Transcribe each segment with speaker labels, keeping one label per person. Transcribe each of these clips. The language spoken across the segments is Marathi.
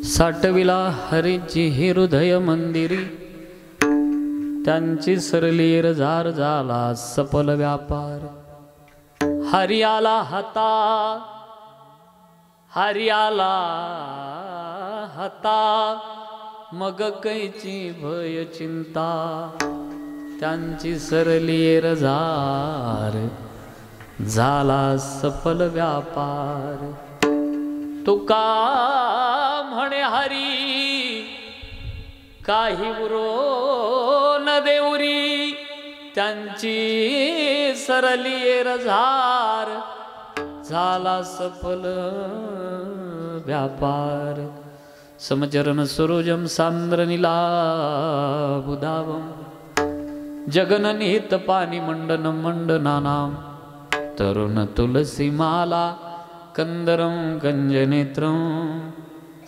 Speaker 1: साठविला हरीची हृदय मंदिरी, त्यांची सरलीर जार झाला सफल व्यापार। हरी आला हाता, हरी आला हाता, मग कैची भय चिंता, त्यांची सरलीर जार झाला सफल व्यापार। तुका म्हणे हरी काही उरो न देऊरी, त्यांची सरलीर जार झाला सफल व्यापार। समचरण सरोजम सांद्र नीलाबुधावम, जगननिहित पाणी मंडन मंडनानाम, तरुण तुलसी माला कंदरम कंजनेत्रम,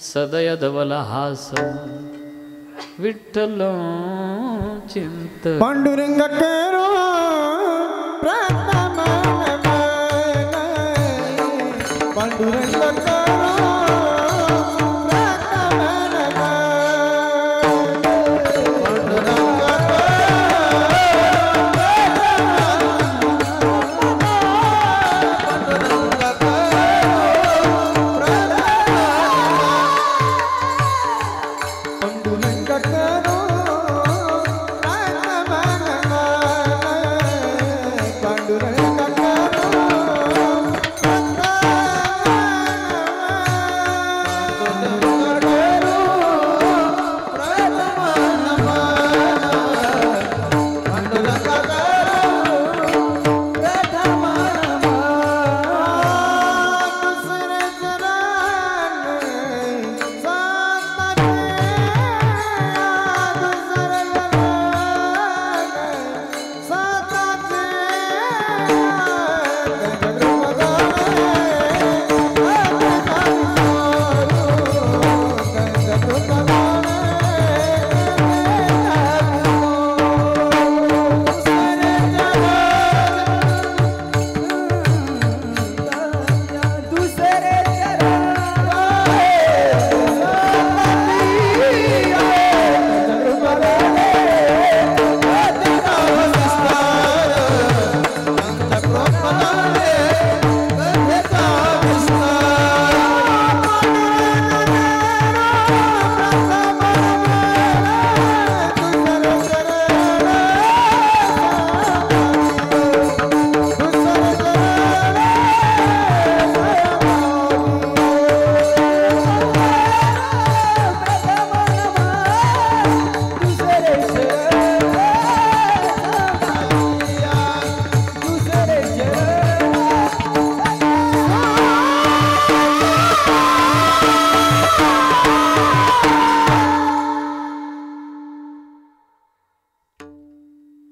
Speaker 1: सदय धवलहासम विठ्ठल चिंत।
Speaker 2: पांडुरंग करो प्रथम पांडुरंग करो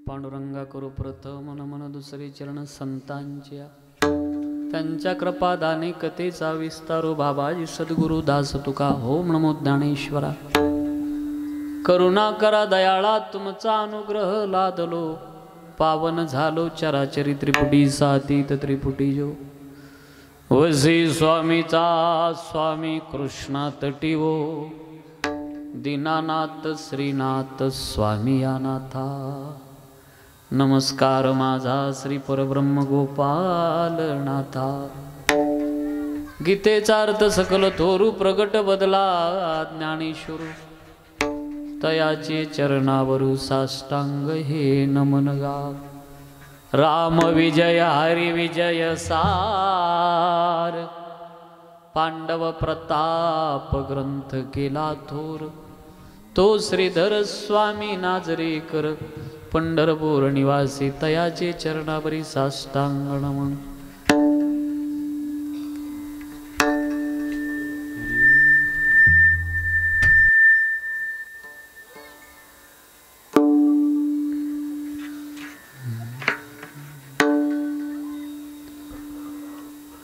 Speaker 1: पांडुरंगा करू प्रथम नमन दुसरे चरण संतांच्या, त्यांच्या कृपादाने कथेचा विस्तारो बाबाजी सद्गुरु दास तुका। ओम नमो ज्ञानेश्वरा। करुणा करा दयाळा तुमचा अनुग्रह लादलो, पावन झालो चराचरी त्रिपुटी सातीत त्रिपुटी जो। वसी स्वामीचा स्वामी कृष्णा तटीवो, दीनानाथ श्रीनाथ स्वामी अनाथा। नमस्कार माझा श्री परब्रह्म गोपाल नाथा। गीतेचा अर्थ सकल थोरू प्रगट बदला ज्ञानेश्वर, तयाचे चरणावरू साष्टांग हे नमन गा। राम विजय हरी विजय सार, पांडव प्रताप ग्रंथ केला थोर। तो श्रीधर स्वामी नाजरेकर, पंढरपूर निवासी, तयाचे चरणावरी साष्टांग नमन।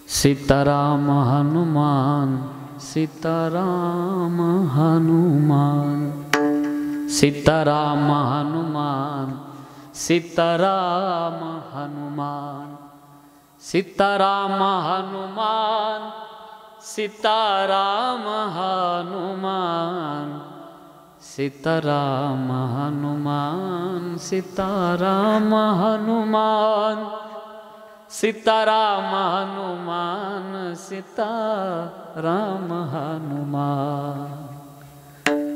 Speaker 1: सीताराम हनुमान, सीताराम हनुमान, सीताराम हनुमान, सीताराम हनुमान, सीताराम हनुमान, सीताराम हनुमान। सीताराम हनुमान सीताराम हनुमान सीताराम हनुमान सीताराम हनुमान.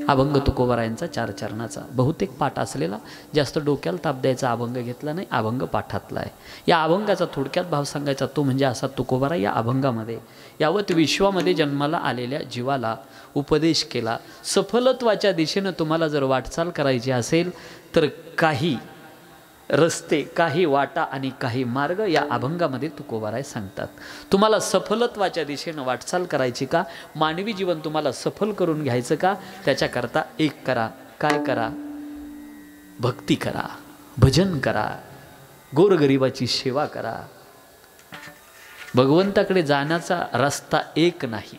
Speaker 1: अभंग तुकोबारायांचा 4 चरणाचा बहुतेक पाठ असलेला, जास्त डोक्याला ताप द्यायचा अभंग घेतला नाही, अभंग पाठातला आहे. या अभंगाचा थोडक्यात भाव सांगायचा तो म्हणजे असा, तुकोबारा या अभंगामध्ये यावत विश्वामध्ये जन्माला आलेल्या जीवाला उपदेश केला. सफलत्वाच्या दिशेनं तुम्हाला जर वाटचाल करायची असेल तर काही रस्ते, काही वाटा आणि काही मार्ग या अभंगामध्ये तुकोबाराय सांगतात. तुम्हाला सफलत्वाच्या दिशेनं वाटचाल करायची का, मानवी जीवन तुम्हाला सफल करून घ्यायचं का, त्याच्याकरता एक करा. काय करा? भक्ती करा, भजन करा, गोरगरिबाची सेवा करा. भगवंताकडे जाण्याचा रस्ता एक नाही.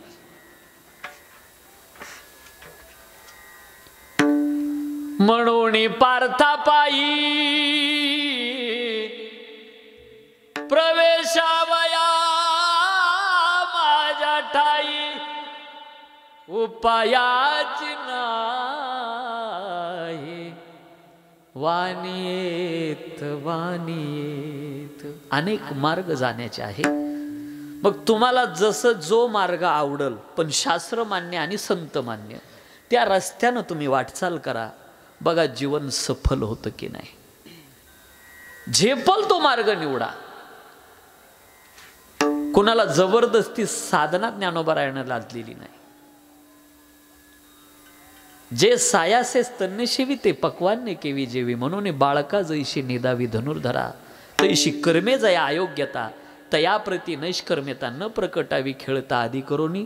Speaker 1: म्हणून पार्थापायी प्रवेशावया माझ्या ठाई उपायाची नाही. वाणीत वाणीत अनेक मार्ग जाण्याचे आहे. मग तुम्हाला जसं जो मार्ग आवडल, पण शास्त्र मान्य आणि संत मान्य त्या रस्त्यानं तुम्ही वाटचाल करा. बघा जीवन सफल होतं की नाही. झेपल तो मार्ग निवडा. कोणाला जबरदस्ती साधना ज्ञानोबारायण लादलेली नाही. जे सायासे स्तन्यसेवी ते पक्वान्य केवी जेवी. म्हणून बाळका जैशी निदावी धनुर्धरा तैशी कर्मे जया अयोग्यता तयाप्रती नैष्कर्म्यता न प्रकटावी खेळता आदी करोनी.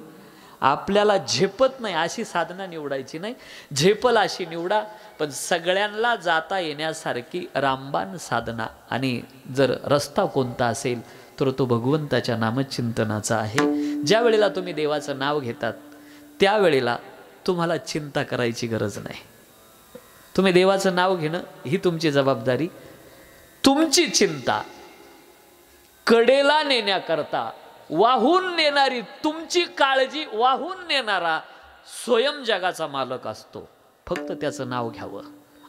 Speaker 1: आपल्याला झेपत नाही अशी साधना निवडायची नाही, झेपल अशी निवडा. पण सगळ्यांना जाता येण्यासारखी रामबाण साधना. आणि जर रस्ता कोणता असेल तर तो भगवंताच्या नामचिंतनाचा आहे. ज्या वेळेला तुम्ही देवाचं नाव घेतात त्यावेळेला तुम्हाला चिंता करायची गरज नाही. तुम्ही देवाचं नाव घेणं ही तुमची जबाबदारी. तुमची चिंता कडेला नेण्याकरता वाहून नेणारी तुमची काळजी वाहून नेणारा स्वयं जगाचा मालक असतो. फक्त त्याचं नाव घ्यावं,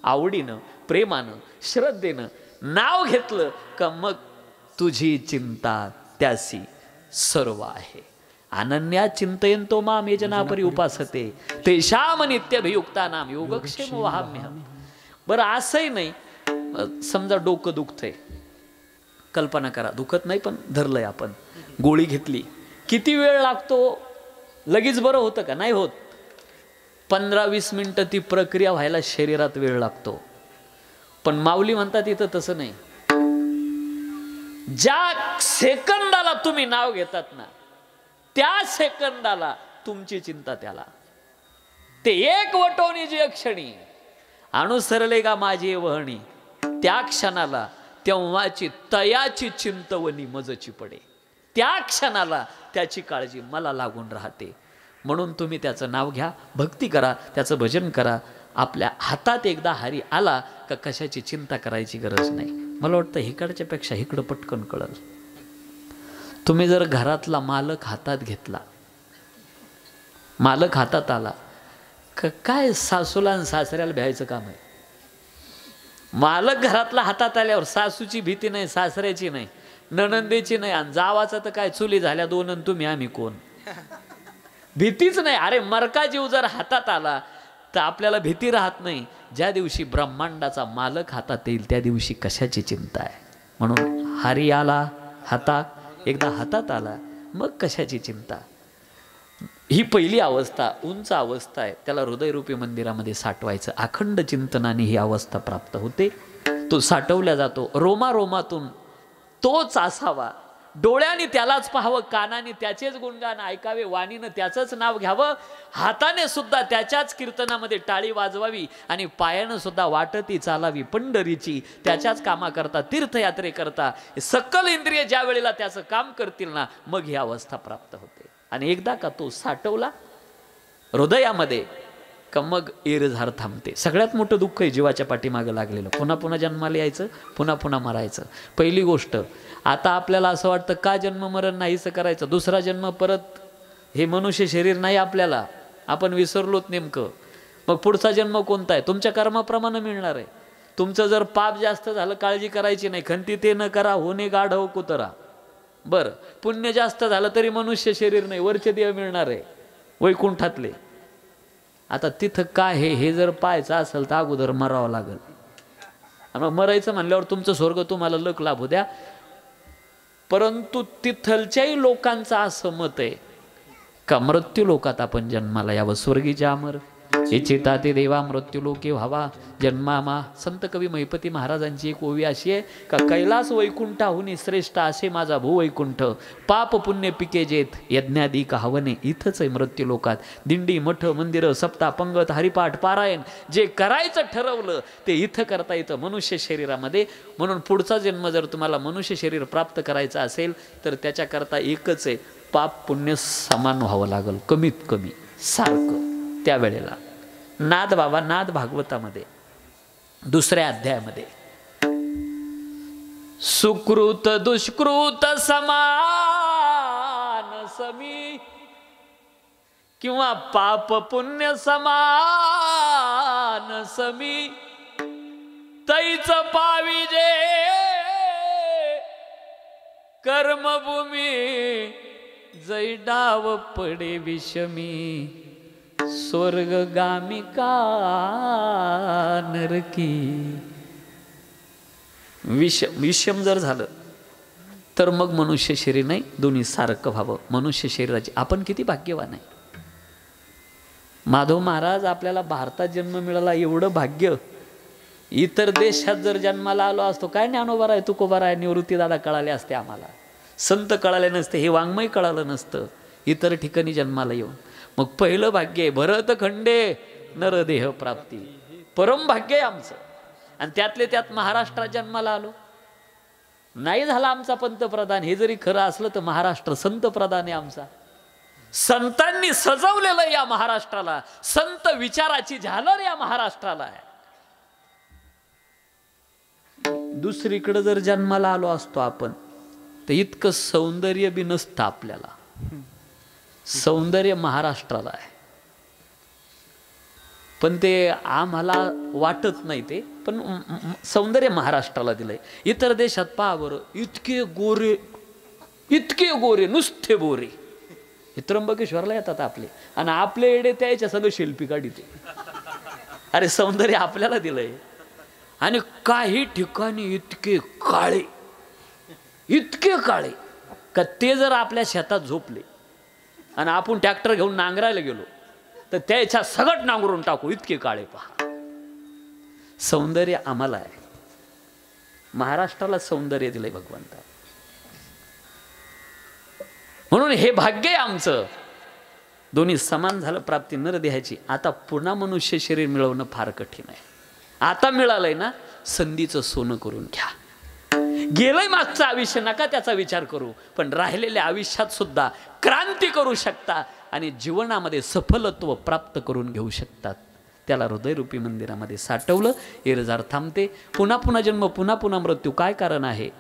Speaker 1: आवडीनं, प्रेमानं, श्रद्धेनं नाव घेतलं का मग तुझी चिंता त्यासी सर्व आहे. अनन्या चिंतयन्तो माम ये जनापरी उपासते तेषाम नित्यभियुक्तानाम योगक्षेम वहाम्यहम्. बरं असंही नाही, समजा डोकं दुखतंय, कल्पना करा, दुखत नाही पण धरलंय आपण, गोळी घेतली, किती वेळ लागतो? लगेच बरं होतं का? नाही होत. 15-20 मिनिटं ती प्रक्रिया व्हायला शरीरात वेळ लागतो. पण माऊली म्हणतात इथं तसं नाही. ज्या सेकंदाला तुम्ही नाव घेतात ना त्या सेकंदाला तुमची चिंता त्याला. ते एक वटवणी जे क्षणी अनुसरले का माझी वहणी त्या क्षणाला तेव्हाची तयाची चिंतवणी मजची पडे. त्या क्षणाला त्याची काळजी मला लागून राहते. म्हणून तुम्ही त्याचं नाव घ्या, भक्ती करा, त्याचं भजन करा. आपल्या हातात एकदा हरी आला का कशाची चिंता करायची गरज नाही. मला वाटतं इकडच्या पेक्षा इकडं पटकन कळल. तुम्ही जर घरातला मालक हातात घेतला, मालक हातात आला काय सासूला आणि सासऱ्याला भ्यायचं काम आहे? मालक घरातला हातात आल्यावर सासूची भीती नाही, सासऱ्याची नाही, नणंदेची नाही, आणि जावाचं तर काय चुली झाल्या 2 आणि तुम्ही आम्ही कोण, भीतीच नाही. अरे मरका जीव जर हातात आला तर आपल्याला भीती राहत नाही. ज्या दिवशी ब्रह्मांडाचा मालक हातात येईल त्या दिवशी कशाची चिंता आहे? म्हणून हरी आला हातात, एकदा हातात आला मग कशाची चिंता. ही पहिली अवस्था उंच अवस्था आहे. त्याला हृदयरूपी मंदिरामध्ये साठवायचं. अखंड चिंतनाने ही अवस्था प्राप्त होते. तो साठवल्या जातो. रोमारोमातून तोच असावा. डोळ्याने त्यालाच पाहावं, कानाने त्याचेच गुणगान ऐकावे, वाणीनं त्याचंच नाव घ्यावं, हाताने सुद्धा त्याच्याच कीर्तनामध्ये टाळी वाजवावी आणि पायानं सुद्धा वाटती चालावी पंढरीची. त्याच्याच कामाकरता, तीर्थयात्रेकरता सकल इंद्रिय ज्या वेळेला त्याचं काम करतील ना मग ही अवस्था प्राप्त होते. आणि एकदा का तो साठवला हृदयामध्ये का मग एरझार थांबते. सगळ्यात मोठं दुःख आहे जीवाच्या पाठीमागं लागलेलं. पुन्हा पुन्हा जन्माला यायचं, पुन्हा पुन्हा मरायचं. पहिली गोष्ट, आता आपल्याला असं वाटतं का जन्म मरण नाहीसं करायचं, दुसरा जन्म परत, हे मनुष्य शरीर नाही आपल्याला, आपण विसरलोत नेमकं. मग पुढचा जन्म कोणता आहे? तुमच्या कर्माप्रमाणे मिळणार आहे. तुमचं जर पाप जास्त झालं काळजी करायची नाही. खंती ते न करा होणे गाढव कुतरा. बरं, पुण्य जास्त झालं तरी मनुष्य शरीर नाही, वरचे देह मिळणार आहे वैकुंठातले. आता तिथं काय हे जर पाहायचं असेल तर अगोदर मरावं लागेल. आणि मग मरायचं म्हणल्यावर तुमचं स्वर्ग तुम्हाला लक लाभू द्या. परंतु तिथलच्याही लोकांचं असं मत आहे का मृत्यू लोकात आपण जन्माला यावं. स्वर्गीच्या अमर इच्छिता ते देवा मृत्यू लोके व्हावा जन्मामा. संत कवी महिपती महाराजांची एक ओवी अशी आहे का कैलास वैकुंठाहुनी श्रेष्ठ असे माझा भू वैकुंठ. पाप पुण्य पिके जेत यज्ञादी का हवने. इथंच आहे मृत्यू लोकात. दिंडी मठ मंदिरं सप्ता पंगत हरिपाठ पारायण जे करायचं ठरवलं ते इथं करता येतं मनुष्य शरीरामध्ये. म्हणून पुढचा जन्म जर तुम्हाला मनुष्य शरीर प्राप्त करायचं असेल तर त्याच्याकरता एकच आहे, पाप पुण्य समान व्हावं लागल कमीत कमी सारखं. त्यावेळेला नाद बाबा नाद भागवतामध्ये 2ऱ्या अध्यायामध्ये सुकृत दुष्कृत समान समी किंवा पाप पुण्य समान समी तैच पाविजे कर्मभूमी जै डाव पडे विषमी स्वर्गगामी का नरकी. विषम जर झालं तर मग मनुष्य शरीर नाही, दोन्ही सारखं व्हावं. मनुष्य शरीराची आपण किती भाग्यवान आहे. माधव महाराज आपल्याला भारतात जन्म मिळाला एवढं भाग्य. इतर देशात जर जन्माला आलो असतो काय ज्ञानोबा आहे तुकोबा आहे निवृत्ती दादा कळाले असते, आम्हाला संत कळाले नसते, हे वाङ्मय कळालं नसतं इतर ठिकाणी जन्माला येऊन. मग पहिलं भाग्य आहे भरतखंडे नरदेह प्राप्ती. परम भाग्य आहे आमचं. आणि त्यातले त्यात महाराष्ट्रात जन्माला आलो. नाही झाला आमचा पंतप्रधान हे जरी खरं असलं तर महाराष्ट्र संत प्रधान आहे आमचा. संतांनी सजवलेलं या महाराष्ट्राला, संत विचाराची झालर या महाराष्ट्राला आहे. दुसरीकडे जर जन्माला आलो असतो आपण तर इतकं सौंदर्य बी नसतं आपल्याला. सौंदर्य महाराष्ट्राला आहे पण ते आम्हाला वाटत नाही. ते पण सौंदर्य महाराष्ट्राला दिलंय. इतर देशात पहा बरं, इतके गोरे नुसते बोरे. हे त्र्यंबकेश्वरला येतात आपले आणि आपले एडे त्याच्या सगळं शिल्पी काढीते. अरे सौंदर्य आपल्याला दिलंय. आणि काही ठिकाणी इतके काळे का ते जर आपल्या शेतात झोपले आणि आपण ट्रॅक्टर घेऊन नांगरायला गेलो तर त्याच्या सगळं नांगरून टाकू, इतके काळे. पहा सौंदर्य आम्हाला आहे. महाराष्ट्राला सौंदर्य दिलंय भगवंता. म्हणून हे भाग्य आहे आमचं. दोन्ही समान झालं प्राप्ती नरदेहाची. आता पुन्हा मनुष्य शरीर मिळवणं फार कठीण आहे. आता मिळालंय ना, संधीचं सोनं करून घ्या. गेलंय मागचं आयुष्य नका त्याचा विचार करू, पण राहिलेल्या आयुष्यात सुद्धा क्रांती करू शकता आणि जीवनामध्ये सफलत्व प्राप्त करून घेऊ शकतात. त्याला हृदयरूपी मंदिरामध्ये साठवलं, एरजार थांबते. पुन्हा पुन्हा जन्म, पुन्हा पुन्हा मृत्यू. काय कारण आहे?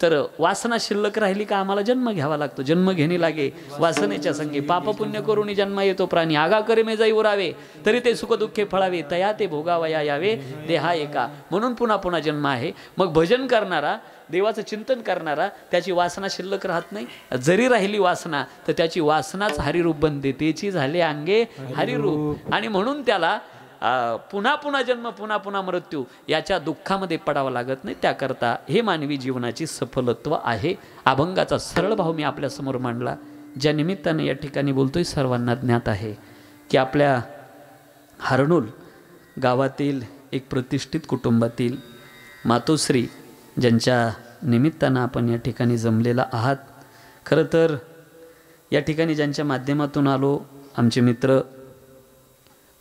Speaker 1: तर वासना शिल्लक राहिली का आम्हाला जन्म घ्यावा लागतो. जन्म घेणे लागे वासनेच्या संगी. पाप पुण्य करून जन्म येतो प्राणी. आगा करे जाई उरावे तरी ते सुख दुःखे फळावे. तया ते भोगावया यावे देहा एका. म्हणून पुन्हा पुन्हा जन्म आहे. मग भजन करणारा, देवाचं चिंतन करणारा, त्याची वासना शिल्लक राहत नाही. जरी राहिली वासना तर त्याची वासनाच हरिरूप बनते. त्याची झाले अंगे हरिरूप. आणि म्हणून त्याला पुन्हा पुन्हा जन्म, पुन्हा पुन्हा मृत्यू याच्या दुःखामध्ये पडावं लागत नाही. त्याकरता हे मानवी जीवनाची सफलत्व आहे. अभंगाचा सरळ भाव मी आपल्यासमोर मांडला. ज्या निमित्ताने या ठिकाणी बोलतोय सर्वांना ज्ञात आहे की आपल्या हरणोल गावातील एक प्रतिष्ठित कुटुंबातील मातोश्री ज्यांच्या निमित्तानं आपण या ठिकाणी जमलेला आहात. खरं तर या ठिकाणी ज्यांच्या माध्यमातून आलो, आमचे मित्र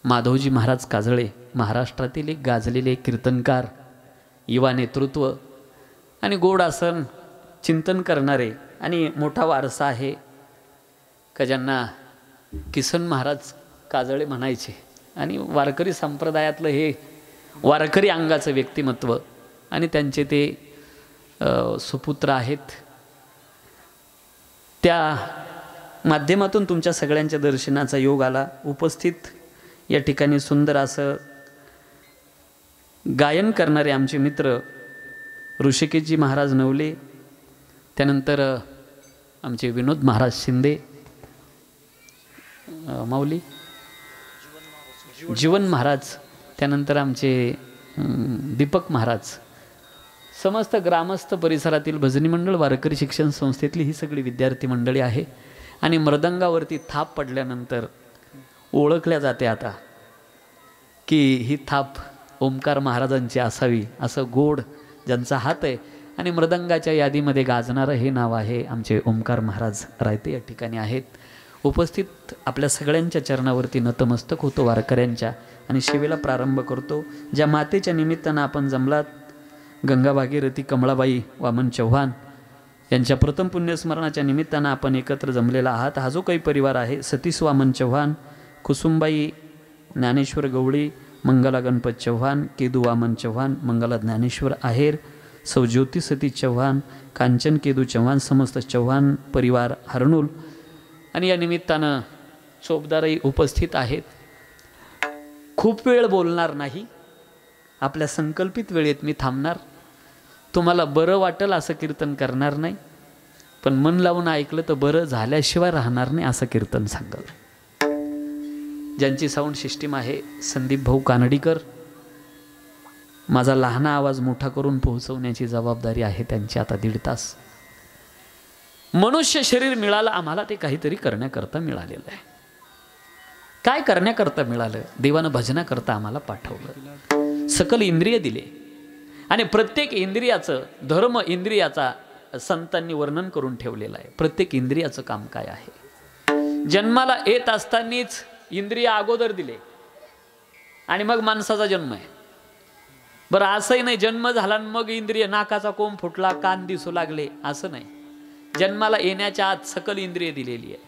Speaker 1: माधवजी महाराज काजळे, महाराष्ट्रातील एक गाजलेले कीर्तनकार, युवा नेतृत्व आणि गोड आसन चिंतन करणारे, आणि मोठा वारसा आहे का ज्यांना किसन महाराज काजळे म्हणायचे. आणि वारकरी संप्रदायातलं हे वारकरी अंगाचं व्यक्तिमत्व आणि त्यांचे ते सुपुत्र आहेत. त्या माध्यमातून तुमच्या सगळ्यांच्या दर्शनाचा योग आला. उपस्थित या ठिकाणी सुंदर असं गायन करणारे आमचे मित्र ऋषिकेशजी महाराज नवले, त्यानंतर आमचे विनोद महाराज शिंदे, माऊली जीवन महाराज, त्यानंतर आमचे दीपक महाराज, समस्त ग्रामस्थ परिसरातील भजनी मंडळ, वारकरी शिक्षण संस्थेतली ही सगळी विद्यार्थी मंडळी आहे. आणि मृदंगावरती थाप पडल्यानंतर ओळखल्या जाते आता की ही थाप ओंकार महाराजांची असावी, असं गोड ज्यांचा हात आहे. आणि मृदंगाच्या यादीमध्ये गाजणारं हे नाव आहे आमचे ओंकार महाराज रायते या ठिकाणी आहेत. उपस्थित आपल्या सगळ्यांच्या चरणावरती नतमस्तक होतो वारकऱ्यांच्या आणि सेवेला प्रारंभ करतो. ज्या मातेच्या निमित्तानं आपण जमलात, गंगा भागीरथी कमळाबाई वामन चव्हाण यांच्या प्रथम पुण्यस्मरणाच्या निमित्तानं आपण एकत्र जमलेला आहात. हा जो काही परिवार आहे, सतीश वामन चव्हाण, कुसुमबाई ज्ञानेश्वर गवळी, मंगला गणपत चव्हाण, केदू वामन चव्हाण, मंगला ज्ञानेश्वर आहेर, सौ ज्योती सतीश चव्हाण, कांचन केदू चव्हाण, समस्त चव्हाण परिवार हरनूल. आणि या निमित्तानं चोपदारही उपस्थित आहेत. खूप वेळ बोलणार नाही, आपल्या संकल्पित वेळेत मी थांबणार. तुम्हाला बरं वाटेल असं कीर्तन करणार नाही, पण मन लावून ऐकलं तर बरं झाल्याशिवाय राहणार नाही असं कीर्तन सांगल. ज्यांची साऊंड सिस्टीम आहे संदीप भाऊ कानडीकर, माझा लहान आवाज मोठा करून पोहोचवण्याची जबाबदारी आहे त्यांची. आता 1.5 तास मनुष्य शरीर मिळालं आम्हाला, ते काहीतरी करण्याकरता मिळालेलं आहे. काय करण्याकरता मिळालं? देवानं भजनाकरता आम्हाला पाठवलं. सकल इंद्रिय दिले आणि प्रत्येक इंद्रियाचं, धर्म इंद्रियाचा संतांनी वर्णन करून ठेवलेलं आहे. प्रत्येक इंद्रियाचं काम काय आहे? जन्माला येत असतानाच इंद्रिय अगोदर दिले आणि मग माणसाचा जन्म आहे. बरं असंही नाही जन्म झाला आणि मग इंद्रिय, नाकाचा कोंब फुटला, कान दिसू लागले, असं नाही. जन्माला येण्याच्या आत सकल इंद्रिय दिलेली आहे.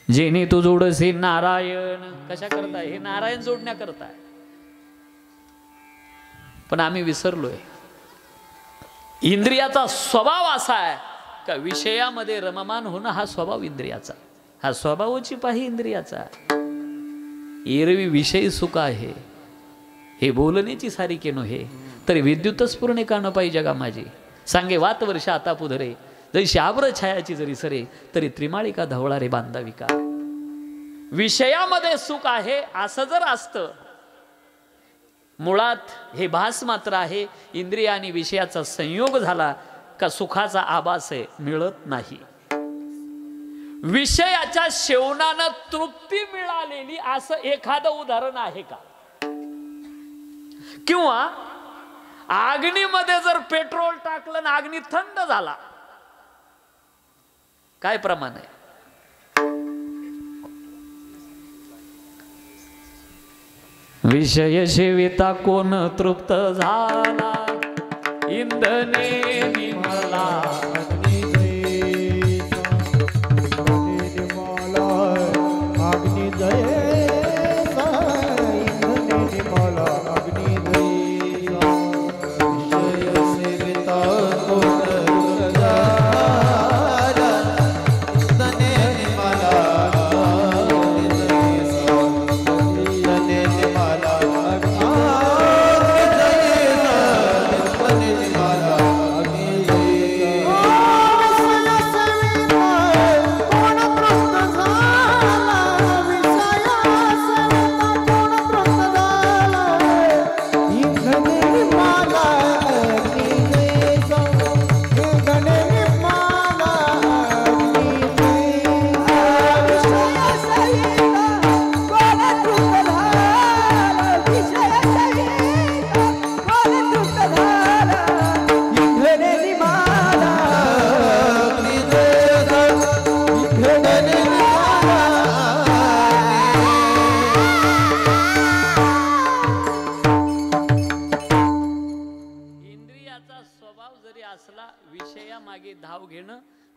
Speaker 1: जेणे तू जोडसे नारायण, कशा करताय? हे नारायण जोडण्याकरता आहे. पण आम्ही विसरलोय. इंद्रियाचा स्वभाव असा आहे का विषयामध्ये रममान होणं हा स्वभाव इंद्रियाचा, हा स्वभावाची पाही इंद्रियाचा. एरवी विषय सुख आहे, हे बोलण्याची सारी केनो हे तरी विद्युतच पूर्ण का न पाहिजे जगा माझी. सांगे वात वर्ष आता पुधरे, जैशी आवर छायाची जरी सरे, तरी त्रिमाळिका धवळा रे बांधाविका. विषयामध्ये सुख आहे असं जर असतं, मुळात हे भास मात्र आहे. इंद्रिय आणि विषयाचा संयोग झाला का सुखाचा आभास आहे, मिळत नाही. विषयाच्या सेवनानं तृप्ती मिळालेली असं एखादं उदाहरण आहे का? किंवा अग्नीमध्ये जर पेट्रोल टाकलं ना अग्नी थंड झाला, काय प्रमाण आहे? विषय सेविता कोण तृप्त झाला, इंधने निमला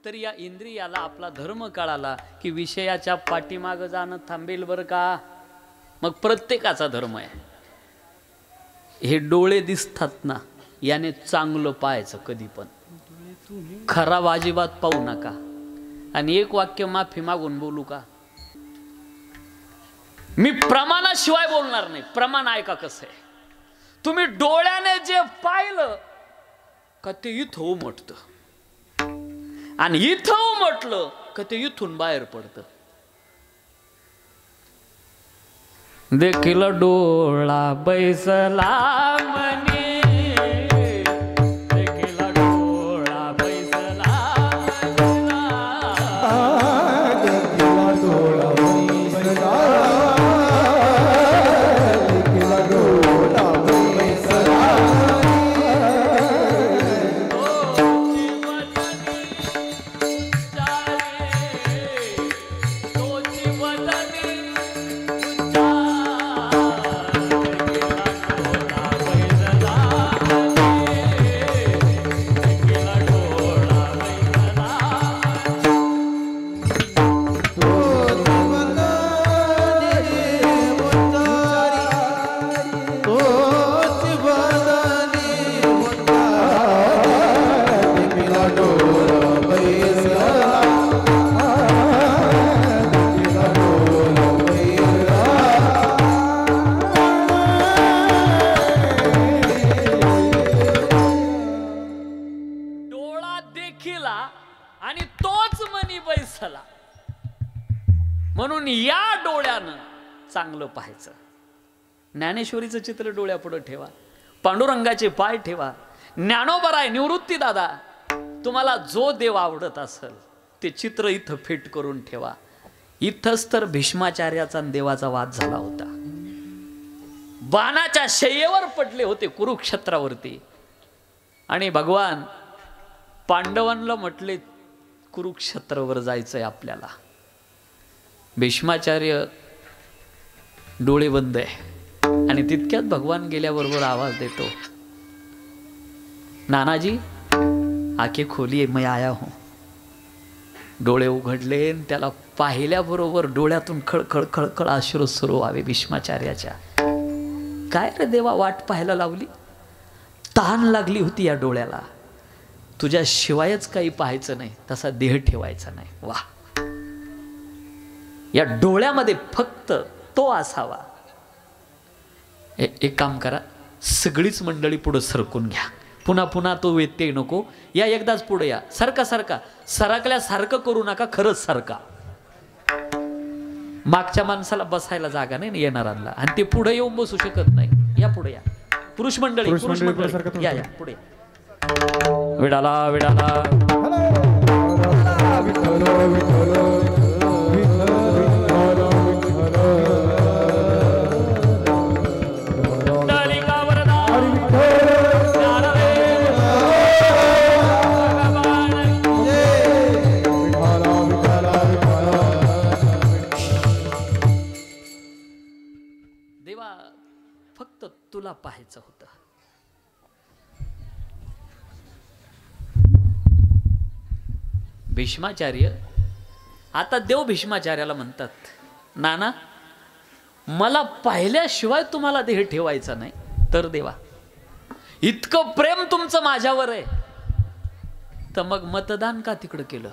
Speaker 1: तर या इंद्रियाला आपला धर्म कळाला की विषयाच्या पाठीमाग जाणं थांबेल बरं का. मग प्रत्येकाचा धर्म आहे. हे डोळे दिसतात ना, याने चांगलं पाहायचं कधी पण, खराब अजिबात पाहू नका. आणि एक वाक्य माफी मागून बोलू का? मी प्रमाणाशिवाय बोलणार नाही. प्रमाण ऐका कसं आहे. तुम्ही डोळ्याने जे पाहिलं का ते इथं उमटतं, आणि इथं उमटलं का ते इथून बाहेर पडतं. देखील डोळा बैसला म्हणे, देखील डोळा बैसला आणि तोच मनी बैसला. म्हणून या डोळ्यानं चांगलं पाहायचं. ज्ञानेश्वरीचं चित्र डोळ्यापुढे ठेवा, पांडुरंगाचे पाय ठेवा, ज्ञानोबराय निवृत्ती दादा तुम्हाला जो देव आवडत असेल ते चित्र इथं फिट करून ठेवा. इथंच तर भीष्माचार्याचा आणि देवाचा वाद झाला होता. बाणाच्या शय्येवर पडले होते कुरुक्षेत्रावरती, आणि भगवान पांडवांना म्हटले कुरुक्षेत्रावर जायचंय आपल्याला. भीष्माचार्य डोळे बंद आहे, आणि तितक्यात भगवान गेल्याबरोबर आवाज देतो, नानाजी आखे खोलिये मैं आया हूं. डोळे उघडले, त्याला पाहिल्याबरोबर डोळ्यातून खळखळ खळखळ अश्रू सुरू व्हावे भीष्माचार्याच्या. काय रे देवा वाट पाहायला लावली, तहान लागली होती या डोळ्याला, तुझ्या शिवायच काही पाहायचं नाही, तसा देह ठेवायचा नाही. वा, या डोळ्यामध्ये फक्त तो असावा. एक काम करा, सगळीच मंडळी पुढे सरकून घ्या. पुन्हा पुन्हा तो व्यत्यय नको, या एकदाच पुढे या. सरका सरका, सरकल्यासारखं करू नका, खरंच सरका. मागच्या माणसाला बसायला जागा नाही येणाऱ्यांना, आणि ते पुढे येऊन बसू शकत नाही. या पुढे या, पुरुष मंडळी या या पुढे. विडाला विडाला देवा फक्त तुला पाहायचं होतं. भीष्माचार्य आता देव भीष्माचार्याला म्हणतात, नाना मला पाहिल्याशिवाय तुम्हाला देह ठेवायचा नाही. तर देवा इतकं प्रेम तुमचं माझ्यावर आहे, तर मग मतदान का तिकडं केलं?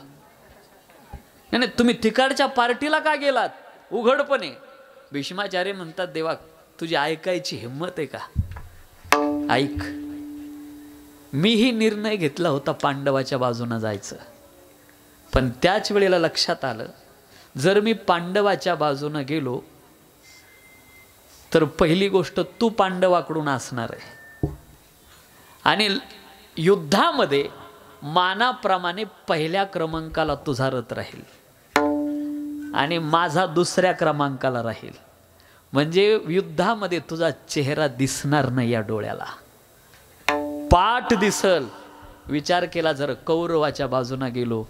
Speaker 1: नाही, तुम्ही तिकडच्या पार्टीला का गेलात उघडपणे? भीष्माचार्य म्हणतात, देवा तुझी ऐकायची हिंमत आहे का? ऐक, मीही निर्णय घेतला होता पांडवाच्या बाजूने जायचं, पण त्याच वेळेला लक्षात आलं जर मी पांडवाच्या बाजूने गेलो तर पहिली गोष्ट तू पांडवाकडून असणार आहे, आणि युद्धामध्ये मानाप्रमाणे पहिल्या क्रमांकाला तुझा रथ राहील आणि माझा दुसऱ्या क्रमांकाला राहील. म्हणजे युद्धामध्ये तुझा चेहरा दिसणार नाही या डोळ्याला, पाठ दिसल. विचार केला, जर कौरवाच्या बाजूने गेलो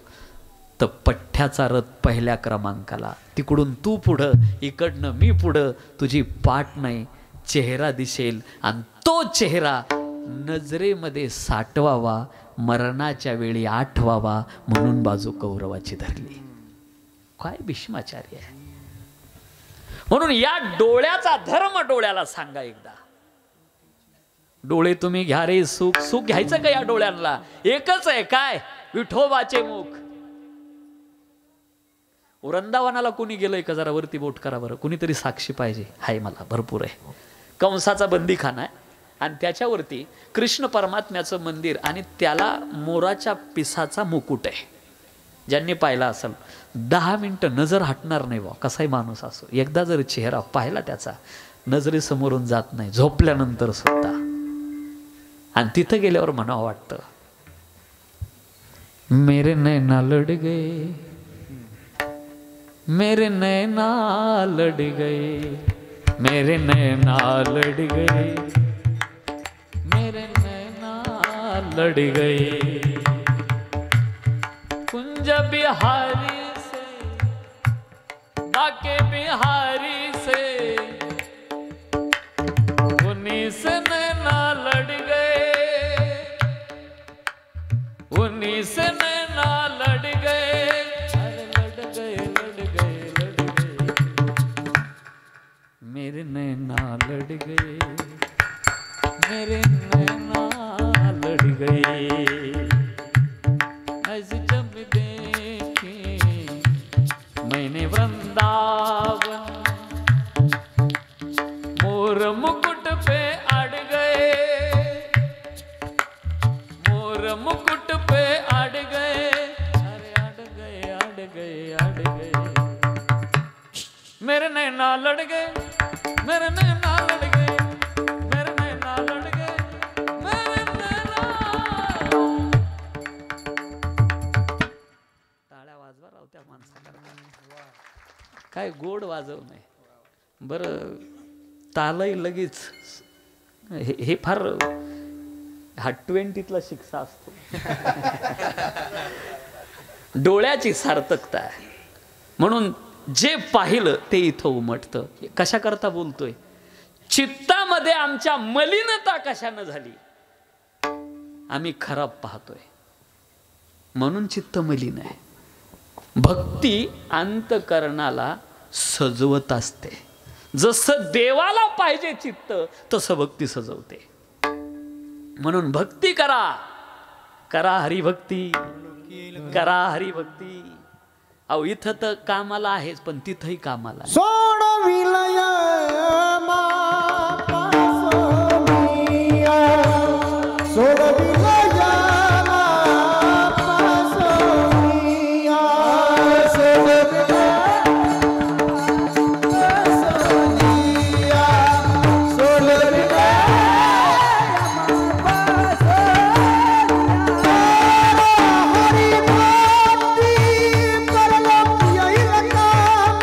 Speaker 1: तर पठ्ठ्याचा रथ पहिल्या क्रमांकाला, तिकडून तू पुढं, इकडनं मी पुढं, तुझी पाठ नाही, चेहरा दिसेल, आणि तो चेहरा नजरेमध्ये साठवावा, मरणाच्या वेळी आठवावा, म्हणून बाजू कौरवाची धरली. काय भीष्माचार्य आहे. म्हणून या डोळ्याचा धर्म डोळ्याला सांगा एकदा. डोळे तुम्ही घ्या रे, सुख सुख घ्यायचं का या डोळ्यांना? एकच आहे काय, विठोबाचे मुख. वृंदावनाला कोणी गेलंय का? जरा वरती बोट करा बरं, कुणीतरी साक्षी पाहिजे. हाय, मला भरपूर आहे. कंसाचा बंदीखाना आहे आणि त्याच्यावरती कृष्ण परमात्म्याचं मंदिर आणि त्याला मोराच्या पिसाचा मुकुट आहे. ज्यांनी पाहिला असेल 10 मिनिटं नजर हटणार नाही बा, कसाही माणूस असो. एकदा जर चेहरा पाहिला त्याचा नजरेसमोरून जात नाही, झोपल्यानंतर सुद्धा. आणि तिथं गेल्यावर म्हणावं वाटतं, मेरे नैना लड गए, मेरे नैना लड गए, मेरे नैना लड गए, मेरे नैना लड गए. कुंज बिहारी से बाके बिहारी से उन्हीं से नैना लड़ गए, उन्हीं से नैना लड़ गए. अरे लड़ गए, लड़ गए, लड़ गए, मेरे नैना लड़ गए, मेरे नैना लड़ गए. ऐसे जब देखी मैंने वृंदावन, मोर मुकुट पे अड़ गए, मोर मुकुट पे अड़ गए. अरे अड़ गए, अड़ गए, अड़ गए, मेरे नैना लड़ गए, मेरे नैना लड़ गए, मेरे नैना लड़ गए, मेरे नैना. टाळ्या वाजवा राव त्या माणसाला, काय गोड वाजवणे. बरं, तालही लगेच हे फार हा 20तला शिक्षा असतो. डोळ्याची सार्थकता आहे. म्हणून जे पाहिलं ते इथं उमटतं. कशा करता बोलतोय? चित्तामध्ये आमच्या मलिनता कशानं झाली? आम्ही खराब पाहतोय म्हणून चित्त मलिन आहे. भक्ती अंतकरणाला सजवत असते. जसं देवाला पाहिजे चित्त तसं भक्ती सजवते. म्हणून भक्ती करा, करा हरिभक्ती, करा हरिभक्ती. अहो इथं तर कामाला आहेच, पण तिथंही कामाला आहे.
Speaker 2: सोडविलय मापा सोनिया, सोडविलय मापा सोनिया, सोडविलय सोनिया, सोडविलय मापा सोनिया. हरि भक्ती परलोक येईल काम,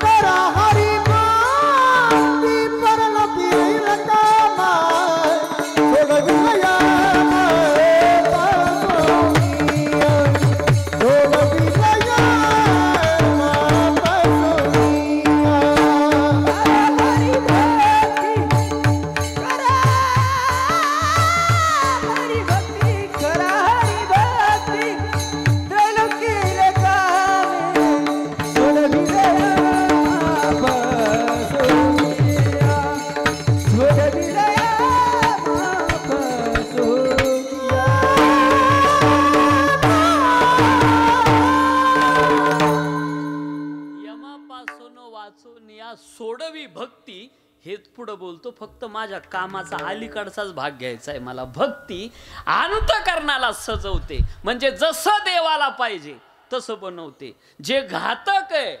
Speaker 2: करा हरि भक्ती परलोक येईल काम. सोडविलय मापा सोनिया, सोडविलय मापा सोनिया. हरि भक्ती करा, हरि भक्ती त्रैलोकीय कामे, सोडविलय मापा सोनिया, सोडविलय मापा सोनिया.
Speaker 1: यमापासून वाचून या सोडवी भक्ती हेच पुढं बोलतो. फक्त माझ्या कामाचा अलीकडचाच भाग घ्यायचा आहे मला. भक्ती अंतकरणाला सजवते, म्हणजे जसं देवाला पाहिजे तसं बनवते. जे घातक आहे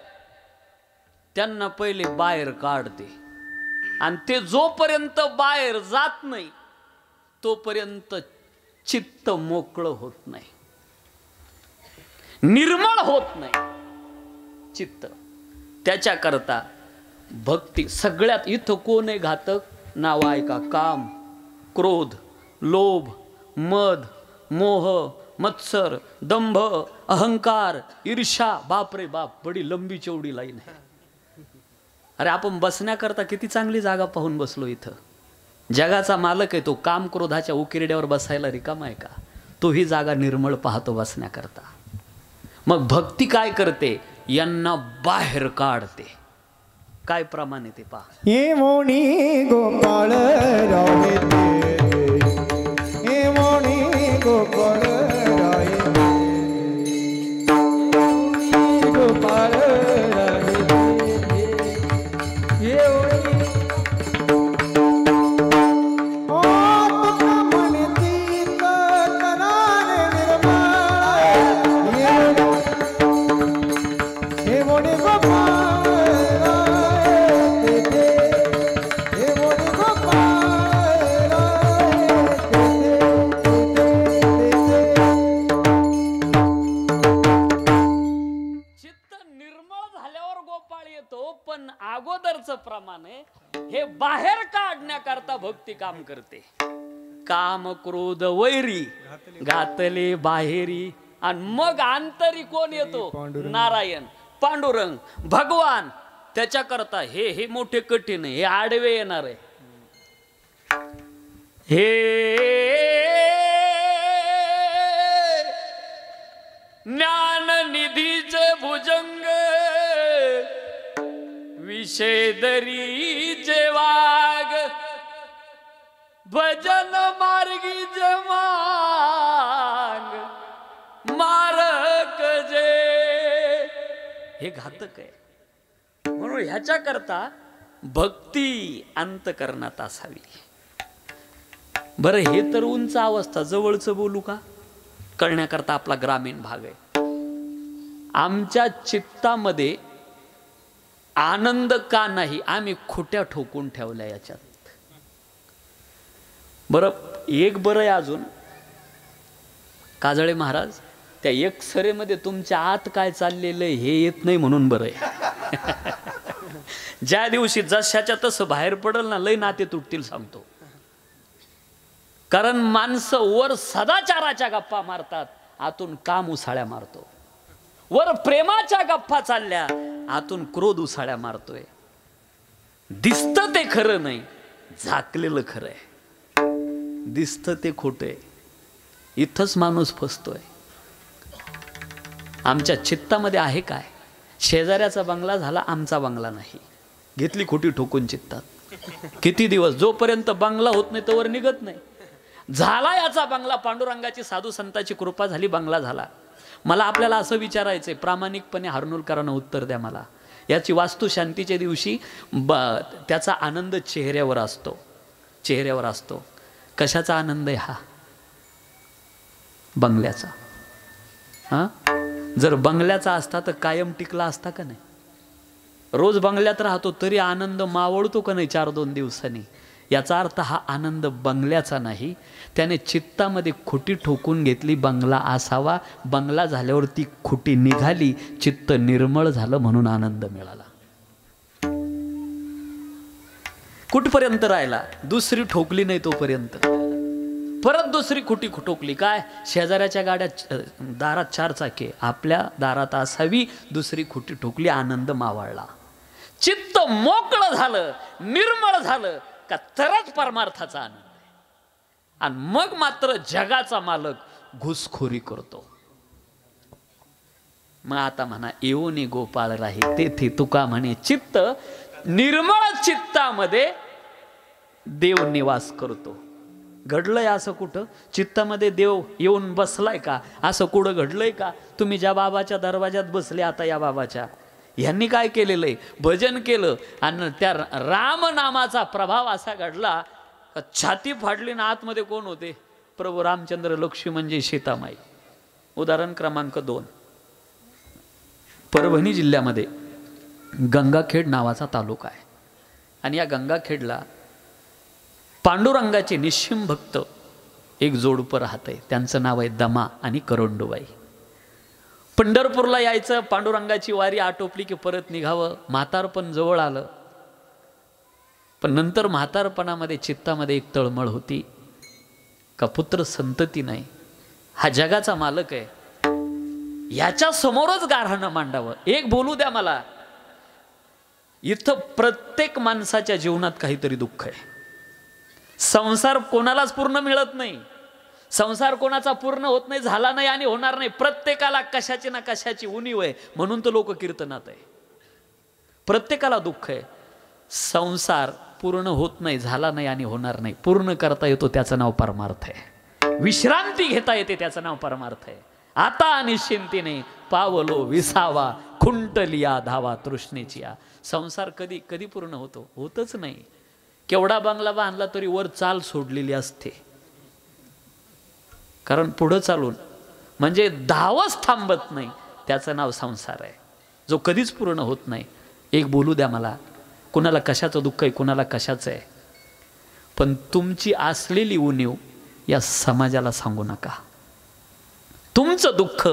Speaker 1: त्यांना पहिले बाहेर काढते आणि ते जोपर्यंत बाहेर जात नाही तोपर्यंत चित्त मोकळं होत नाही, निर्मळ होत नाही चित्त. त्याच्याकरता भक्ती सगळ्यात. इथं कोण आहे घातक? नाव ऐका. काम, क्रोध, लोभ, मद, मोह, मत्सर, दंभ, अहंकार, ईर्षा. बाप रे बाप, बडी लंबी चौडी लाईन आहे. अरे आपण बसण्याकरता किती चांगली जागा पाहून बसलो इथं. जगाचा मालक आहे तो. काम क्रोधाच्या उकिरड्यावर बसायला रिकामा आहे का? तो ही जागा निर्मळ पाहतो बसण्याकरता. मग भक्ती काय करते? यांना बाहेर काढते. काय प्रमाणे ते पहा.
Speaker 2: ये मोणी गोपाळ राये ते, ये मोणी गोपाळ राये ते, गोपाळ एवढी ओ तुका म्हणती कराने निर्मळ एवढी गोपाळ तेथे एवढी गोपाळ
Speaker 1: चित्त निर्मळ झाल्यावर गोपाळ येतो, पण अगोदरच प्रमाण आहे हे बाहेर काढण्याकरता भक्ती काम करते. काम क्रोध वैरी घातले बाहेरी, आणि मग आंतरी कोण येतो? नारायण, पांडुरंग, भगवान. त्याच्याकरता हे मोठे कठीण आहे, हे आडवे येणार आहे. हे ज्ञान निधीचे भुजंग विषेदरीचे वाग भजन मार्गी मांग मारक जे. हे घातक आहे. म्हणून ह्याच्या करता भक्ती अंतकरणात असावी. बरं, हे तर उंच अवस्था, जवळचं बोलू का? कळण्याकरता आपला ग्रामीण भाग आहे. आमच्या चित्तामध्ये आनंद का नाही, आम्ही खोट्या ठोकून ठेवल्या याच्यात. बरं, एक बरं आहे अजून, काजळे महाराज, त्या एक सरेमध्ये तुमच्या आत काय चाललेलं हे येत नाही म्हणून बरं आहे. ज्या दिवशी जशाच्या तसं बाहेर पडल ना, लय नाते तुटतील सांगतो. कारण माणसं वर सदाचाराच्या गप्पा मारतात, आतून काम उसाळ्या मारतो. वर प्रेमाच्या गप्पा चालल्या, आतून क्रोध उसाळ्या मारतोय. दिसतं ते खरं नाही, झाकलेलं खरं आहे. दिसतं ते खोटं आहे. इथंच माणूस फसतोय. आमच्या चित्तामध्ये आहे काय? शेजाऱ्याचा बंगला झाला, आमचा बंगला नाही. घेतली खोटी ठोकून चित्तात. किती दिवस? जोपर्यंत बंगला होत नाही तोवर निघत नाही. झाला याचा बंगला, पांडुरंगाची साधू संताची कृपा झाली, बंगला झाला. मला आपल्याला असं विचारायचंय, प्रामाणिकपणे हरनुलकरांना उत्तर द्या मला. याची वास्तू शांतीच्या दिवशी त्याचा आनंद चेहऱ्यावर असतो. चेहऱ्यावर असतो. कशाचा आनंद आहे हा? बंगल्याचा. हा, जर बंगल्याचा असता तर कायम टिकला असता का नाही? रोज बंगल्यात राहतो तरी आनंद मावळतो का नाही 4-2 दिवसांनी? याचा अर्थ हा आनंद बंगल्याचा नाही. त्याने चित्तामध्ये खोटी ठोकून घेतली, बंगला असावा. बंगला झाल्यावर ती खोटी निघाली, चित्त निर्मळ झालं, म्हणून आनंद मिळाला. कुठपर्यंत राहिला? दुसरी ठोकली नाही तोपर्यंत. परत दुसरी खोटी ठोकली. काय? शेजाऱ्याच्या गाड्या दारात 4 चाके, आपल्या दारात असावी. दुसरी खोटी ठोकली, आनंद मावळला. चित्त मोकळं झालं, निर्मळ झालं का तरच परमार्थाचा आनंद आहे. आणि मग मात्र जगाचा मालक घुसखोरी करतो. मग आता म्हणा, येऊनी गोपाळ राही तेथे तुका म्हणे, चित्त निर्मळ चित्तामध्ये देव निवास करतो. घडलंय असं कुठं? चित्तामध्ये देव येऊन बसलाय का? असं कुठं घडलंय का? तुम्ही ज्या बाबाच्या दरवाजात बसले आता, या बाबाच्या, यांनी काय केलेलं आहे? भजन केलं आणि त्या राम नामाचा प्रभाव असा घडला, छाती फाडली ना आतमध्ये कोण होते? प्रभू रामचंद्र, लक्ष्मी म्हणजे सीतामाई. उदाहरण क्रमांक 2, परभणी जिल्ह्यामध्ये गंगाखेड नावाचा तालुका आहे. आणि या गंगाखेडला पांडुरंगाचे निश्चिम भक्त एक जोडपं राहतंय. त्यांचं नाव आहे दमा आणि करंडूबाई. पंढरपूरला यायचं, पांडुरंगाची वारी आटोपली की परत निघावं. म्हातारपण जवळ आलं, पण नंतर म्हातारपणामध्ये चित्तामध्ये एक तळमळ होती का पुत्र संतती नाही. हा जगाचा मालक आहे, याच्या समोरच गारहाणं मांडावं. एक बोलू द्या मला, इथं प्रत्येक माणसाच्या जीवनात काहीतरी दुःख आहे. संसार कोणालाच पूर्ण मिळत नाही. संसार कोणाचा पूर्ण होत नाही, झाला नाही आणि होणार नाही. प्रत्येकाला कशाची ना कशाची उणीव आहे. म्हणून तर लोक कीर्तनात आहे. प्रत्येकाला दुःख आहे. संसार पूर्ण होत नाही, झाला नाही आणि होणार नाही. पूर्ण करता येतो त्याचं नाव परमार्थ आहे. विश्रांती घेता येते त्याचं नाव परमार्थ आहे. आता निश्चिंतीने पावलो विसावा खुंटलिया धावा तृष्णेची या. संसार कधी कधी पूर्ण होतो? होतच नाही. केवढा बंगला बांधला तरी वर चाल सोडलेली असते, कारण पुढं चालून म्हणजे धावच थांबत नाही, त्याचं नाव संसार आहे, जो कधीच पूर्ण होत नाही. एक बोलू द्या मला, कुणाला कशाचं दुःख आहे, कुणाला कशाचं आहे, पण तुमची असलेली उणीव या समाजाला सांगू नका. तुमचं दुःख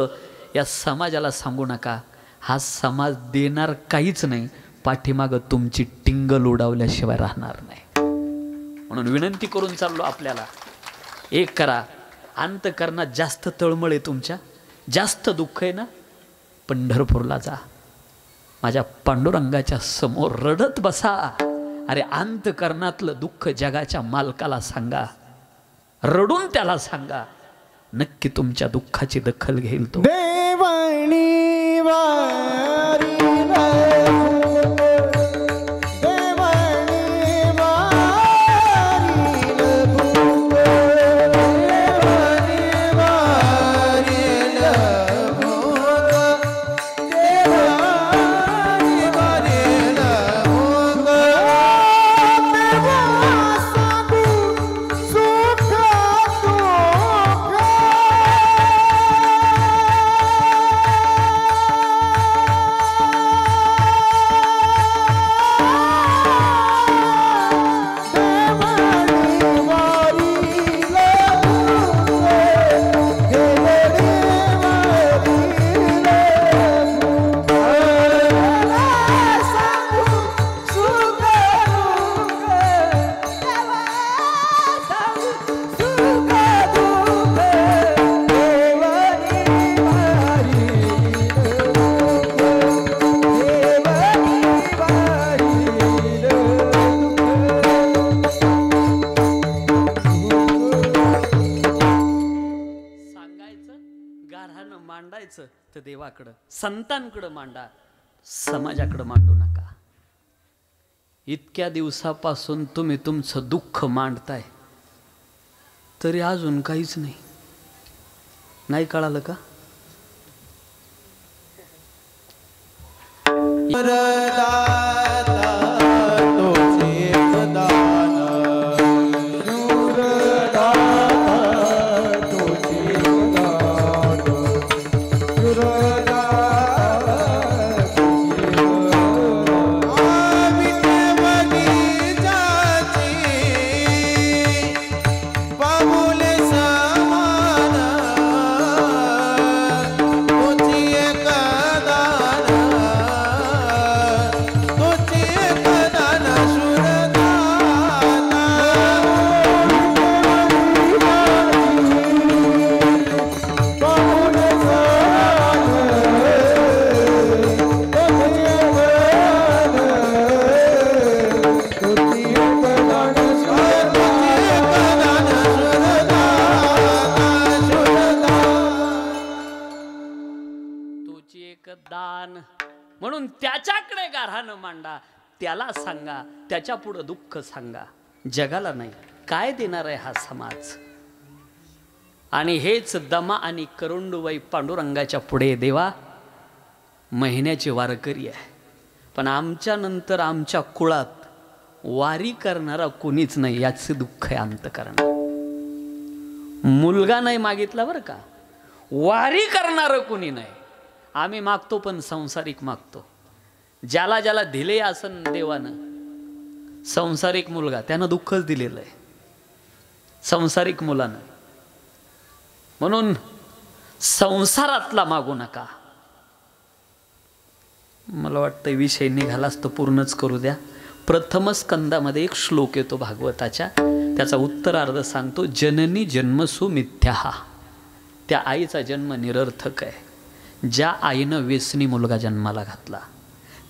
Speaker 1: या समाजाला सांगू नका. हा समाज देणार काहीच नाही, पाठीमागं तुमची टिंगल उडावल्याशिवाय राहणार नाही. म्हणून विनंती करून चाललो आपल्याला, एक करा, अंतकरणात जास्त तळमळ आहे तुमच्या, जास्त दुःख आहे ना, पंढरपूरला जा, माझ्या पांडुरंगाच्या समोर रडत बसा. अरे अंतकरणातलं दुःख जगाच्या मालकाला सांगा, रडून त्याला सांगा, नक्की तुमच्या दुःखाची दखल घेईल तो.
Speaker 2: देवाणी वारी
Speaker 1: मांडायचं तर देवाकडं, संतांकडं मांडा, समाजाकडं मांडू नका. इतक्या दिवसापासून तुम्ही तुमचं दुःख मांडताय तरी अजून काहीच नाही. नाही कळालं का? दान म्हणून त्याच्याकडे गाऱ्हाणं मांडा, त्याला सांगा, त्याच्या पुढे दुःख सांगा, जगाला नाही. काय देणार आहे हा समाज? आणि हेच दमा आणि करुंडुबाई पांडुरंगाच्या पुढे, देवा महिन्याची वारकरी आहे, पण आमच्या नंतर आमच्या कुळात वारी करणारा कोणीच नाही, याचे दुःख आहे अंतकरणात. मुलगा नाही मागितला बरं का, वारी करणारं कोणी नाही. आम्ही मागतो पण संसारिक मागतो. ज्याला ज्याला दिले आसन देवानं संसारिक मुलगा, त्यानं दुःखच दिलेलं आहे संसारिक मुलानं. म्हणून संसारातला मागू नका. मला वाटतं विषय निघालाच तर पूर्णच करू द्या. प्रथम स्कंदामध्ये एक श्लोक येतो भागवताच्या, त्याचा उत्तरार्ध सांगतो. जननी जन्मसु मिथ्या, त्या आईचा जन्म निरर्थक आहे. ज्या आईनं व्यसनी मुलगा जन्माला घातला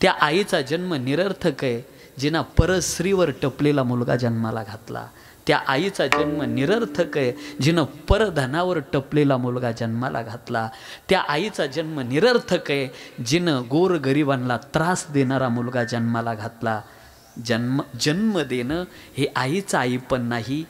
Speaker 1: त्या आईचा जन्म निरर्थक आहे. जिना परस्त्रीवर टपलेला मुलगा जन्माला घातला त्या आईचा जन्म निरर्थक आहे. जिनं परधनावर टपलेला मुलगा जन्माला घातला त्या आईचा जन्म निरर्थक आहे. जिनं गोरगरिबांना त्रास देणारा मुलगा जन्माला घातला. जन्म देणं हे आईचं आई पण नाही.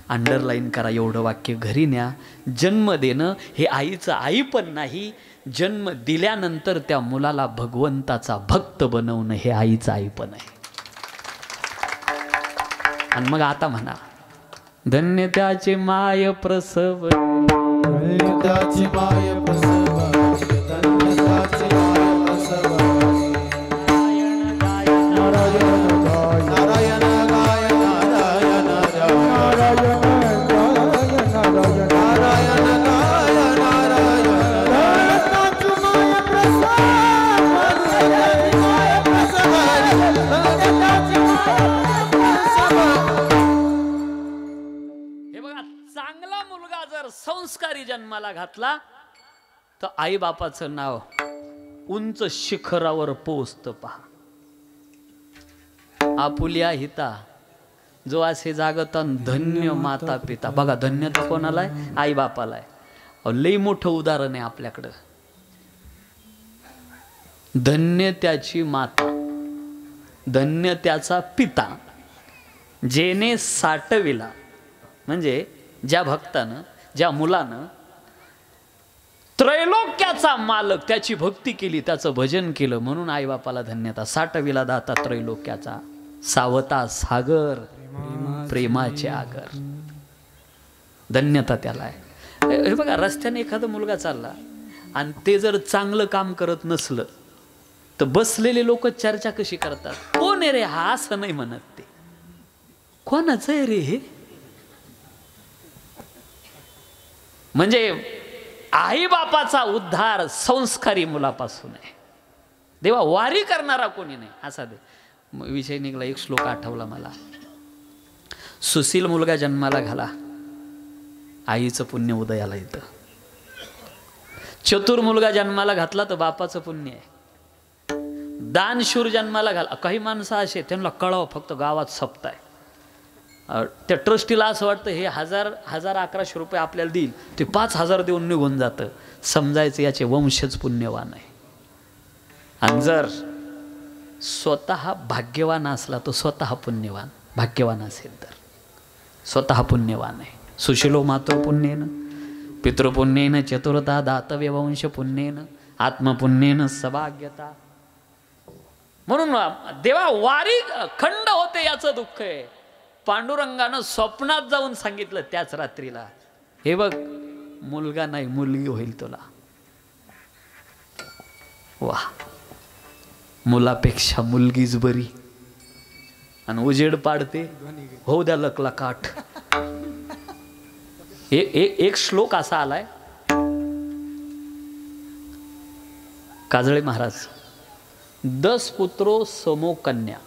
Speaker 1: अंडरलाईन करा, एवढं वाक्य घरी न्या. जन्म देणं हे आईचं आई पण नाही. जन्म दिल्यानंतर त्या मुलाला भगवंताचा भक्त बनवणं हे आईचं आईपण आहे. आणि मग आता म्हणा, धन्य त्याचे माय प्रसव,
Speaker 2: त्याची माय प्रसव, धन्य त्याची माय प्रसव. नारायण गाय, नारायण गाय, नारायण गाय, नारायण गाय, नारायण गाय, नारायण. त्याची माय प्रसव, त्याची माय प्रसव, त्याची माय प्रसव.
Speaker 1: हे बघा, चांगला मुलगा जर संस्कारी जन्माला घातला तर आई बापाचं नाव उंच शिखरावर पोचतं. पहा, आपुल्या हिता जो असे जागतन धन्य माता पिता. बघा, धन्य तर कोणाला आहे? आई बापाला आहे. लई मोठं उदाहरण आहे आपल्याकडं. धन्य त्याची माता, धन्य त्याचा पिता, जेने साठविला. म्हणजे ज्या भक्तानं, ज्या मुलानं त्रैलोक्याचा मालक त्याची भक्ती केली, त्याचं भजन केलं, म्हणून आई बापाला धन्यता. साठविला दाता त्रैलोक्याचा, सावता सागर प्रेमाचे आगर. धन्यता त्याला आहे. हे बघा, रस्त्याने एखादा मुलगा चालला आणि ते जर चांगलं काम करत नसलं तर बसलेले लोक चर्चा कशी करतात? कोण आहे रे हा? असं नाही म्हणत ते. कोणाचं आहे रे हे? म्हणजे आई बापाचा उद्धार संस्कारी मुलापासून आहे. देवा वारी करणारा कोणी नाही असा दे. विषय निघाला, एक श्लोक आठवला मला. सुशील मुलगा जन्माला घाला, आईचं पुण्य उदयाला येतं. चतुर मुलगा जन्माला घातला तर बापाचं पुण्य आहे. दानशूर जन्माला घाला. काही माणसं असे त्यांना कळावं फक्त गावात सप्ताय. त्या ट्रस्टीला असं वाटतं हे 1100 रुपये आपल्याला देईल, ते 5000 देऊन निघून जातं. समजायचं याचे वंशज पुण्यवान आहे. आणि जर स्वतः भाग्यवान असला तो स्वतः पुण्यवान, भाग्यवान असेल तर स्वतः पुण्यवान आहे. सुशीलो मातो पुण्येन, पितृपुण्येन चतुरता, दातव्य वंश पुण्येन, आत्मपुण्येन सभाग्यता. म्हणून देवा वारी खंड होते याचं दुःख आहे. पांडुरंगानं स्वप्नात जाऊन सांगितलं त्याच रात्रीला, हे बघ मुलगा नाही मुलगी होईल तुला. वा, मुलापेक्षा मुलगीच बरी. आणि उजेड पाडते, हो द्या लकला काठ. एक श्लोक असा आलाय, काजळे महाराज, 10 पुत्रो समो कन्या.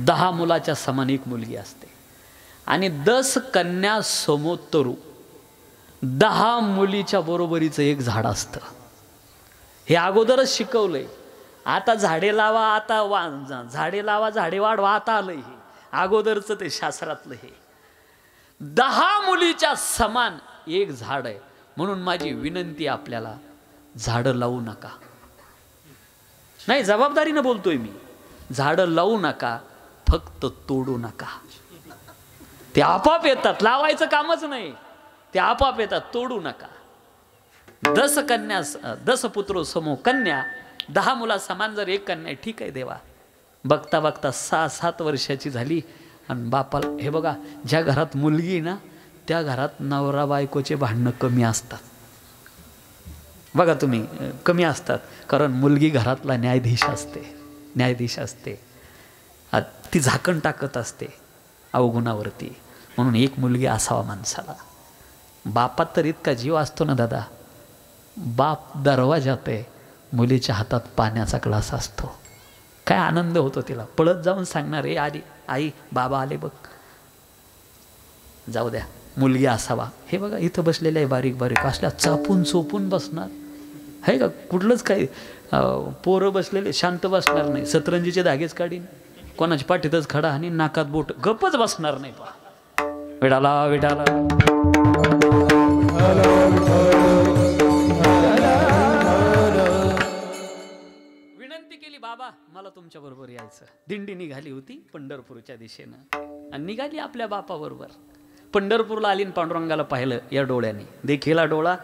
Speaker 1: 10 मुलाच्या समान एक मुलगी असते. आणि 10 कन्या समो तरु, 10 मुलीच्या बरोबरीचं एक झाड असतं. हे अगोदरच शिकवलंय. आता झाडे लावा, आता झाडे लावा, झाडे वाढवा, आता आलंय हे. अगोदरचं ते शास्त्रातलं हे. 10 मुलीच्या समान एक झाड आहे. म्हणून माझी विनंती आपल्याला, झाडं लावू नका. नाही, जबाबदारीनं बोलतोय मी. झाडं लावू नका, फक्त तोडू नका. ते आपाप येतात, लावायचं कामच नाही. ते आपाप येतात, तोडू नका. 10 पुत्रो समो कन्या, 10 मुला समान जर एक कन्या, ठीक आहे देवा. बघता बघता 6-7 वर्षाची झाली आणि बापाला, हे बघा, ज्या घरात मुलगी ना त्या घरात नवरा बायकोचे भांडणं कमी असतात. बघा तुम्ही, कमी असतात. कारण मुलगी घरातला न्यायाधीश असते. ती झाकण टाकत असते अवगुणावरती. म्हणून एक मुलगी असावा माणसाला. बापात तर इतका जीव असतो ना दादा. बाप दरवाजात आहे, मुलीच्या हातात पाण्याचा ग्लास असतो. काय आनंद होतो तिला. पळत जाऊन सांगणार, ए आली आई, बाबा आले बघ. जाऊ द्या, मुलगी असावा. हे बघा, इथं बसलेले आहे बारीक बारीक असल्या चापून चोपून बसणार आहे का? कुठलंच काही पोरं बसलेले शांत बसणार नाही. सतरंजीचे धागेच काढीन, कोणाच्या पाठीतच खडा आणि नाकात बोट, गप्पच बसणार नाही. पहा, विडाला विडाला विनंती केली, बाबा मला तुमच्या बरोबर यायचं. दिंडी निघाली होती पंढरपूरच्या दिशेनं आणि निघाली आपल्या बापाबरोबर. पंढरपूरला आली, पांडुरंगाला पाहिलं या डोळ्याने. देखीला डोळा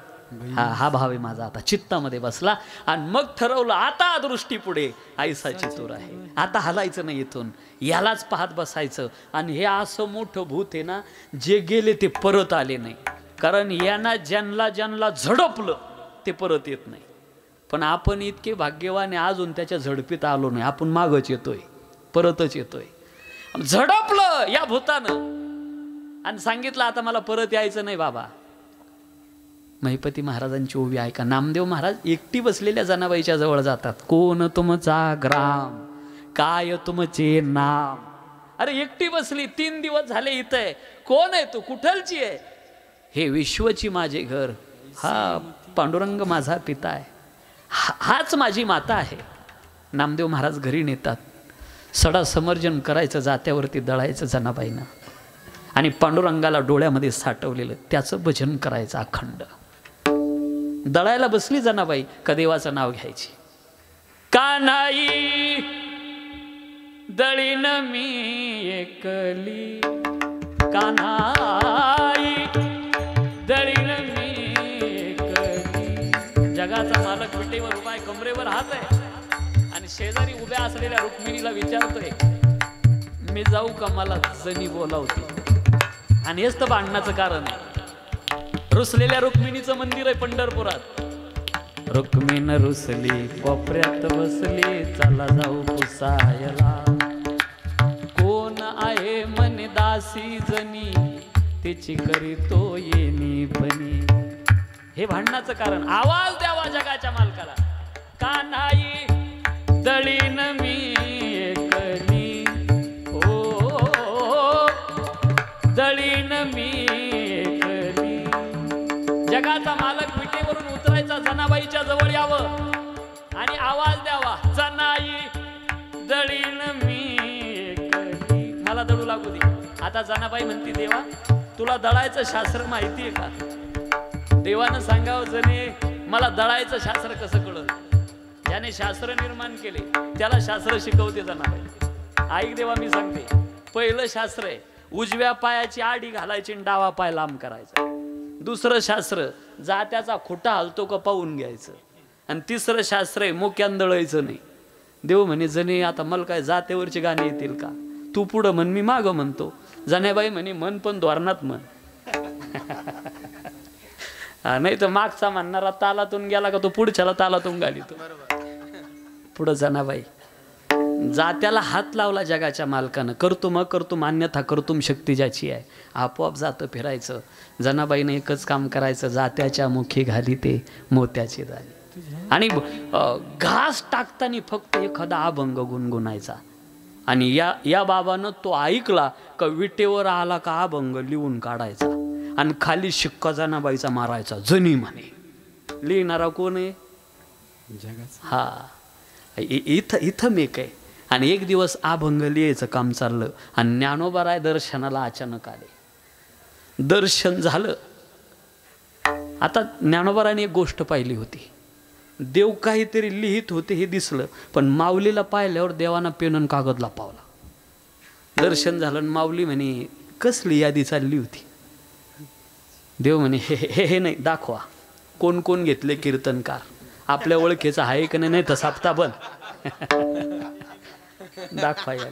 Speaker 1: हा भाव आहे माझा आता चित्तामध्ये बसला. आणि मग ठरवलं आता दृष्टी पुढे आईसाची तूर आहे, आता हलायचं नाही इथून, यालाच पाहत बसायचं. आणि हे असं मोठं भूत आहे ना, जे गेले ते परत आले नाही. कारण यांना ज्यांना झडपलं ते परत येत नाही. पण आपण इतके भाग्यवान आहे, अजून त्याच्या झडपीत आलो नाही. आपण मागच येतोय, परतच येतोय. झडपलं या भूतानं आणि सांगितलं आता मला परत यायचं नाही बाबा. महिपती महाराजांची ओवी ऐका. नामदेव महाराज एकटी बसलेल्या जनाबाईच्या जवळ जातात. कोण तुमचा ग्राम, काय तुमचे नाम. अरे एकटी बसली, 3 दिवस झाले इथं आहे. कोण आहे तू, कुठलची आहे. हे विश्वची माझे घर, हा पांडुरंग माझा पिता आहे, हाच माझी माता आहे. नामदेव महाराज घरी नेतात. सडा समर्जन करायचं, जात्यावरती दळायचं जनाबाईनं आणि पांडुरंगाला डोळ्यामध्ये साठवलेलं त्याचं भजन करायचं अखंड. दळायला बसली जनाबाई का देवाचं नाव घ्यायची. कान्हाई दळीन मी एकली, कान्हाई दळीन मी एकली. जगाचा मालक विटेवर उभा आहे, कमरेवर हात आहे आणि शेजारी उभ्या असलेल्या रुक्मिणीला विचारतोय मी जाऊ का, मला जणी बोलावते. आणि हेच तर भांडणाचं कारण आहे. रुसलेल्या रुक्मिणीचं मंदिर आहे पंढरपुरात. रुक्मिण रुसली कोपऱ्यात बसली, चला जाऊ पुसायला. कोण आहे म्हणे दासी जनी, तिची करीतो येणी बनी. हे भांडणाचं कारण. आवाज द्यावा जगाच्या मालकाला. कान्हाई दळीन मी एकली, ओ दळीन मी एकली. जगाचा मालक विटेवरून उतरायचा, जनाबाईच्या जवळ यावं आणि आवाज द्यावा, जनाई दळीन मी एकली, मला दळू लागू दे. आता जनाबाई म्हणती देवा तुला दळायचं शास्त्र माहिती आहे का. देवानं सांगावं जने मला दळायचं शास्त्र कसं कळलं. ज्याने शास्त्र निर्माण केले त्याला शास्त्र शिकवते जनाबाई. ऐक देवा मी सांगते. पहिलं शास्त्र आहे उजव्या पायाची आडी घालायची आणि डावा पाय लांब करायचा. दुसरं शास्त्र जात्याचा खोटा हलतो का पाहून घ्यायचं. आणि तिसरं शास्त्र आहे मोक्यान दळायचं नाही. देव म्हणे जने आता मला काय जात्यावरचे गाणे येतील का, तू पुढं म्हण मी मागं म्हणतो. जनाबाई म्हणे मन पण धोरणात म्हण. नाही तर मागचा म्हणणारा तालातून गेला का तो पुढच्याला तालातून घालितो. पुढं जनाबाई जात्याला हात लावला जगाच्या मालकानं. करतो मग करतो अन्यथा करतुम शक्ती ज्याची आहे. आपोआप जातं फिरायचं. जनाबाईनं एकच काम करायचं, जात्याच्या मुखी घाली ते मोत्याची दाली. आणि घास टाकताना फक्त एखादा अभंग गुणगुणायचा. आणि या बाबानं तो ऐकला का विटेवर आला का अभंग लिहून काढायचा आणि खाली शिक्का जनाबाईचा मारायचा. जनी म्हणे लिहिणारा कोण आहे, हा इथं मेक आहे. आणि एक दिवस अभंग लिहायचं काम चाललं आणि ज्ञानोबाराय दर्शनाला अचानक आले. दर्शन झालं. आता ज्ञानोबाराने एक गोष्ट पाहिली होती. देव काहीतरी लिहित होते हे दिसलं, पण माऊलीला पाहिल्यावर देवाना पेन कागद लापावला. दर्शन झालं. माऊली म्हणे कसली यादी चालली होती. देव म्हणे हे नाही दाखवा कोण कोण घेतले कीर्तनकार. आपल्या ओळखीचा आहे का नाही तर साप्ता बंद. दाखवा या.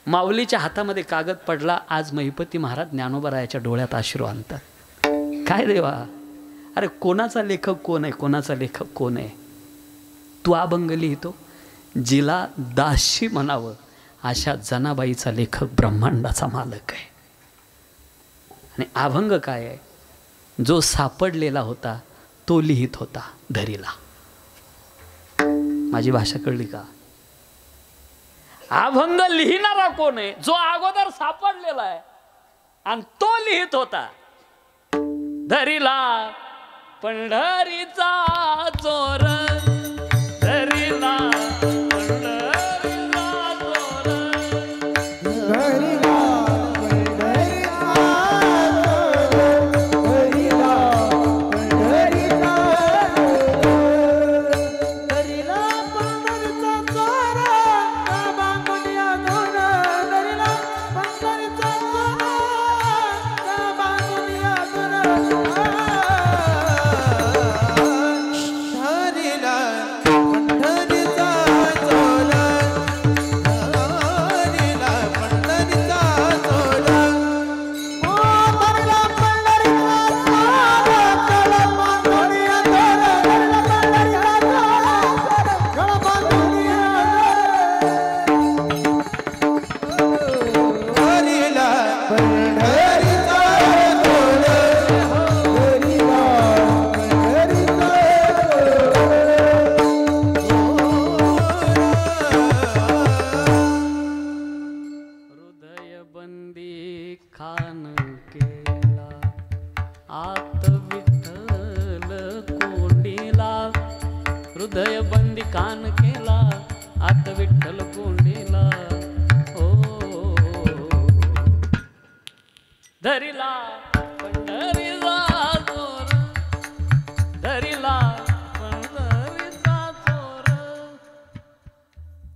Speaker 1: माऊलीच्या हातामध्ये कागद पडला. आज महिपती महाराज ज्ञानोबारायाच्या डोळ्यात अश्रू आणतात. काय देवा, अरे कोणाचा लेखक कोण आहे, कोणाचा लेखक कोण आहे. तू अभंग लिहितो. जिला दाशी म्हणावं अशा जनाबाईचा लेखक ब्रह्मांडाचा मालक आहे. आणि अभंग काय आहे, जो सापडलेला होता तो लिहित होता धरीला. माझी भाषा कळली का. अभंग लिहिणारा कोण आहे, जो अगोदर सापडलेला आहे आणि तो लिहित होता धरीला. पंढरीचा चोर धरीला, पंढरीचा चोर धरीला, खान केला आत विठ्ठल कोंडीला हृदय बंदी खान केला आत विठ्ठल कोंडीला ओ धरिला पंढरीचा चोर धरिला पंढरीचा चोर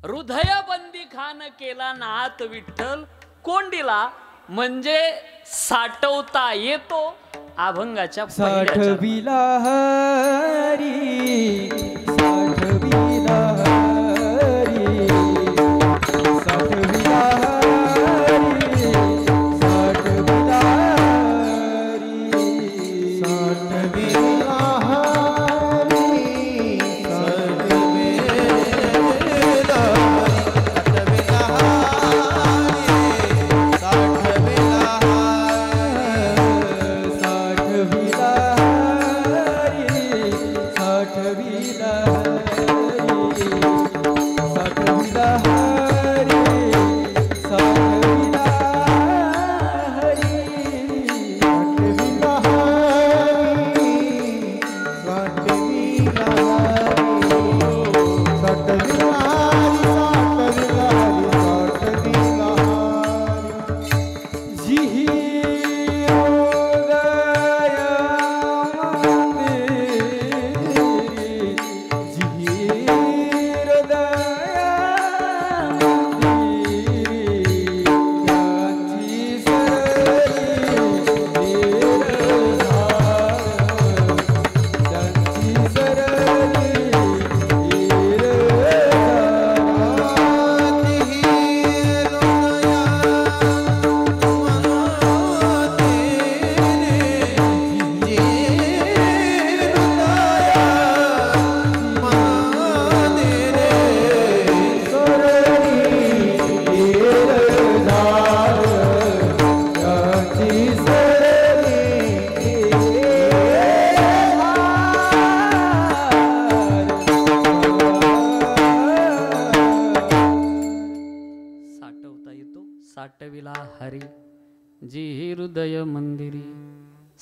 Speaker 1: हृदय बंदी खान केला नाथ विठ्ठल कोंडीला म्हणजे साठवता येतो अभंगाच्या
Speaker 2: साठविला हरी साठविला हरी साठविला हरी साठविला हरी साठविला
Speaker 1: साठविला हरी जी हृदय मंदिरी.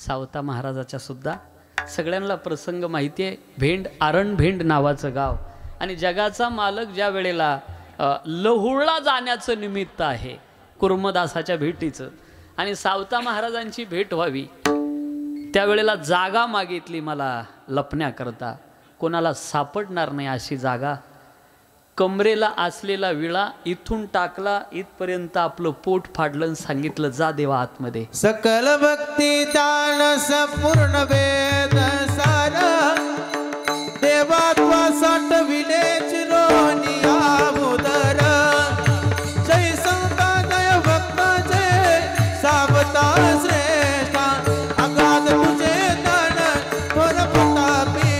Speaker 1: सावता महाराजाच्या सुद्धा सगळ्यांना प्रसंग माहिती आहे. भेंड आरण भेंड नावाचं गाव आणि जगाचा मालक ज्या वेळेला लहुळला जाण्याचं निमित्त आहे कुर्मदासाच्या भेटीचं आणि सावता महाराजांची भेट व्हावी त्यावेळेला जागा मागितली मला लपण्याकरता. कोणाला सापडणार नाही अशी जागा. कमरेला असलेला विळा इथून टाकला इथपर्यंत आपलं पोट फाडलं आणि सांगितलं जा देवा आतमध्ये.
Speaker 2: सकल भक्ती दान संपूर्ण वेद सार देवात्वा साठविले चिरोनिया मुदर जय संता जय भक्त जय सावता श्रेष्ठा अगाध तुझे दान थोर प्रतापी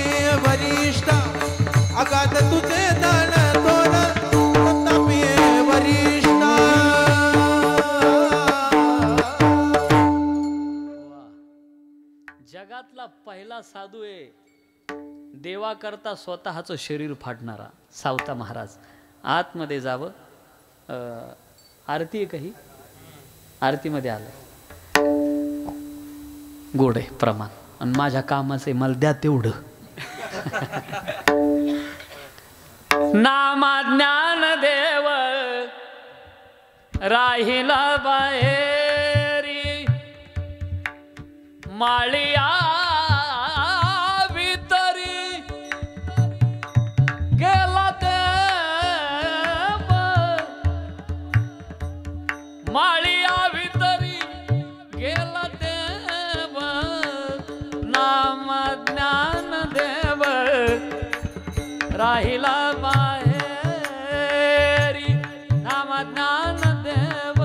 Speaker 2: वरिष्ठ अगाध तुझे दान
Speaker 1: जगातला पहिला साधू आहे देवा करता स्वतःचं शरीर फाडणारा सावता महाराज. आतमध्ये जावं. आरती आहे काही आरतीमध्ये आलं गोड आहे प्रमाण आणि माझ्या कामाचे मला द्या तेवढं. नामा ज्ञान देव राहिला बाहेरी माळिया भितरी गेला देव माळिया भितरी गेला देव नाम ज्ञान देव राहिला बाहेरी नाम ज्ञान देव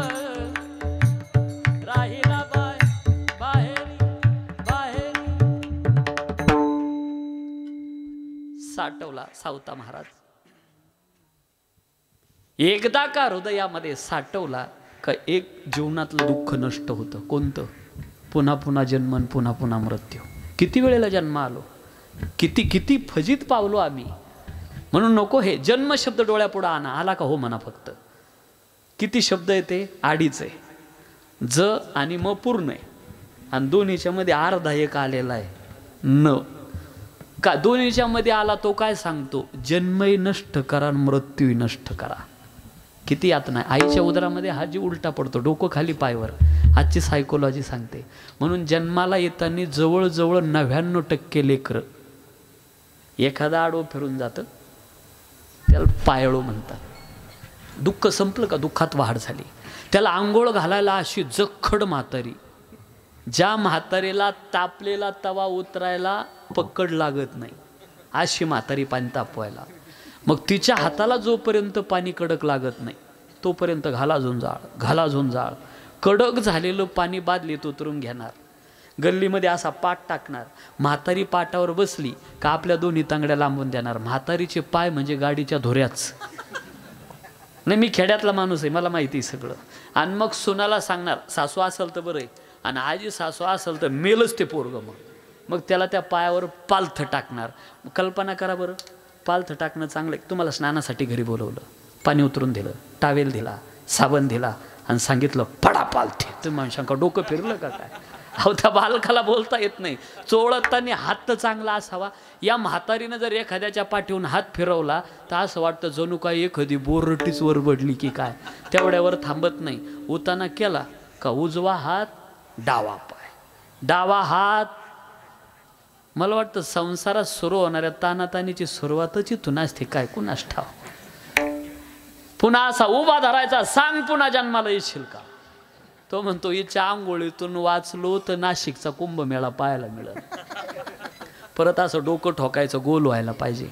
Speaker 1: राहिला साठवला सावता महाराज. एकदा का हृदयामध्ये साठवला का एक जीवनातलं दुःख नष्ट होतं. कोणतं? पुन्हा पुन्हा जन्म पुन्हा पुन्हा मृत्यू. किती वेळेला जन्म आलो किती किती फजित पावलो आम्ही. म्हणून नको हे जन्म शब्द डोळ्यापुढे आणा. आला का हो म्हणा फक्त. किती शब्द येते? आडीच आहे. ज आणि म पूर्ण आहे आणि दोन्हीच्या मध्ये अर्धा एक आलेला आहे न का दोन्हीच्या मध्ये आला तो काय सांगतो जन्मही नष्ट करा मृत्यूही नष्ट करा. किती यातना आहे. आईच्या उदरामध्ये हा जीव उलटा पडतो डोकं खाली पायवर. आजची सायकोलॉजी सांगते. म्हणून जन्माला येताना जवळजवळ 99% लेकरं एखादा आडवं फिरून जातं त्याला पायळो म्हणतात. दुःख संपलं का दुःखात वाढ झाली. त्याला आंघोळ घालायला अशी जखड म्हातारी ज्या म्हातारीला तापलेला तवा उतरायला पकड लागत नाही अशी म्हातारी पाणी तापवायला. मग तिच्या हाताला जोपर्यंत पाणी कडक लागत नाही तोपर्यंत घालाजून जाळ कडक झालेलं पाणी बादलीत उतरून घेणार. गल्लीमध्ये असा पाट टाकणार. म्हातारी पाटावर बसली का आपल्या दोन्ही तांगड्या लांबून देणार. म्हातारीचे पाय म्हणजे गाडीच्या धोऱ्याच. नाही मी खेड्यातला माणूस आहे मला माहिती सगळं. आणि मग सुनाला सांगणार सासू असेल तर बरं आहे आणि आजी सासू असेल तर मेलच ते पोरग. मग त्याला त्या पायावर पालथं टाकणार. कल्पना करा बरं पालथं टाकणं चांगलं. तुम्हाला स्नानासाठी घरी बोलवलं पाणी उतरून दिलं टावेल दिला साबण दिला आणि सांगितलं पडा पालथे. तुम्ही माणसांका डोकं फिरलं का काय. अहो त्या बालकाला बोलता येत नाही. चोळताना हात तर चांगला असावा. या म्हातारीनं जर एखाद्याच्या पाठीहून हात फिरवला तर असं वाटतं जणू काय एखादी बोरटीच वर बडली की काय. तेवढ्यावर थांबत नाही. उताना केला का उजवा हात डावा पाय डावा हात. मला वाटतं संसारात सुरू होणाऱ्या तानातानीची सुरुवातच इथून असते काय कुणास ठाव. पुन्हा असा उभा धरायचा सांग पुन्हा जन्माला येशील का. तो म्हणतो हिच्या आंघोळीतून वाचलो तर नाशिकचा कुंभमेळा पाहायला मिळेल. परत असं डोकं ठोकायचं गोल व्हायला पाहिजे.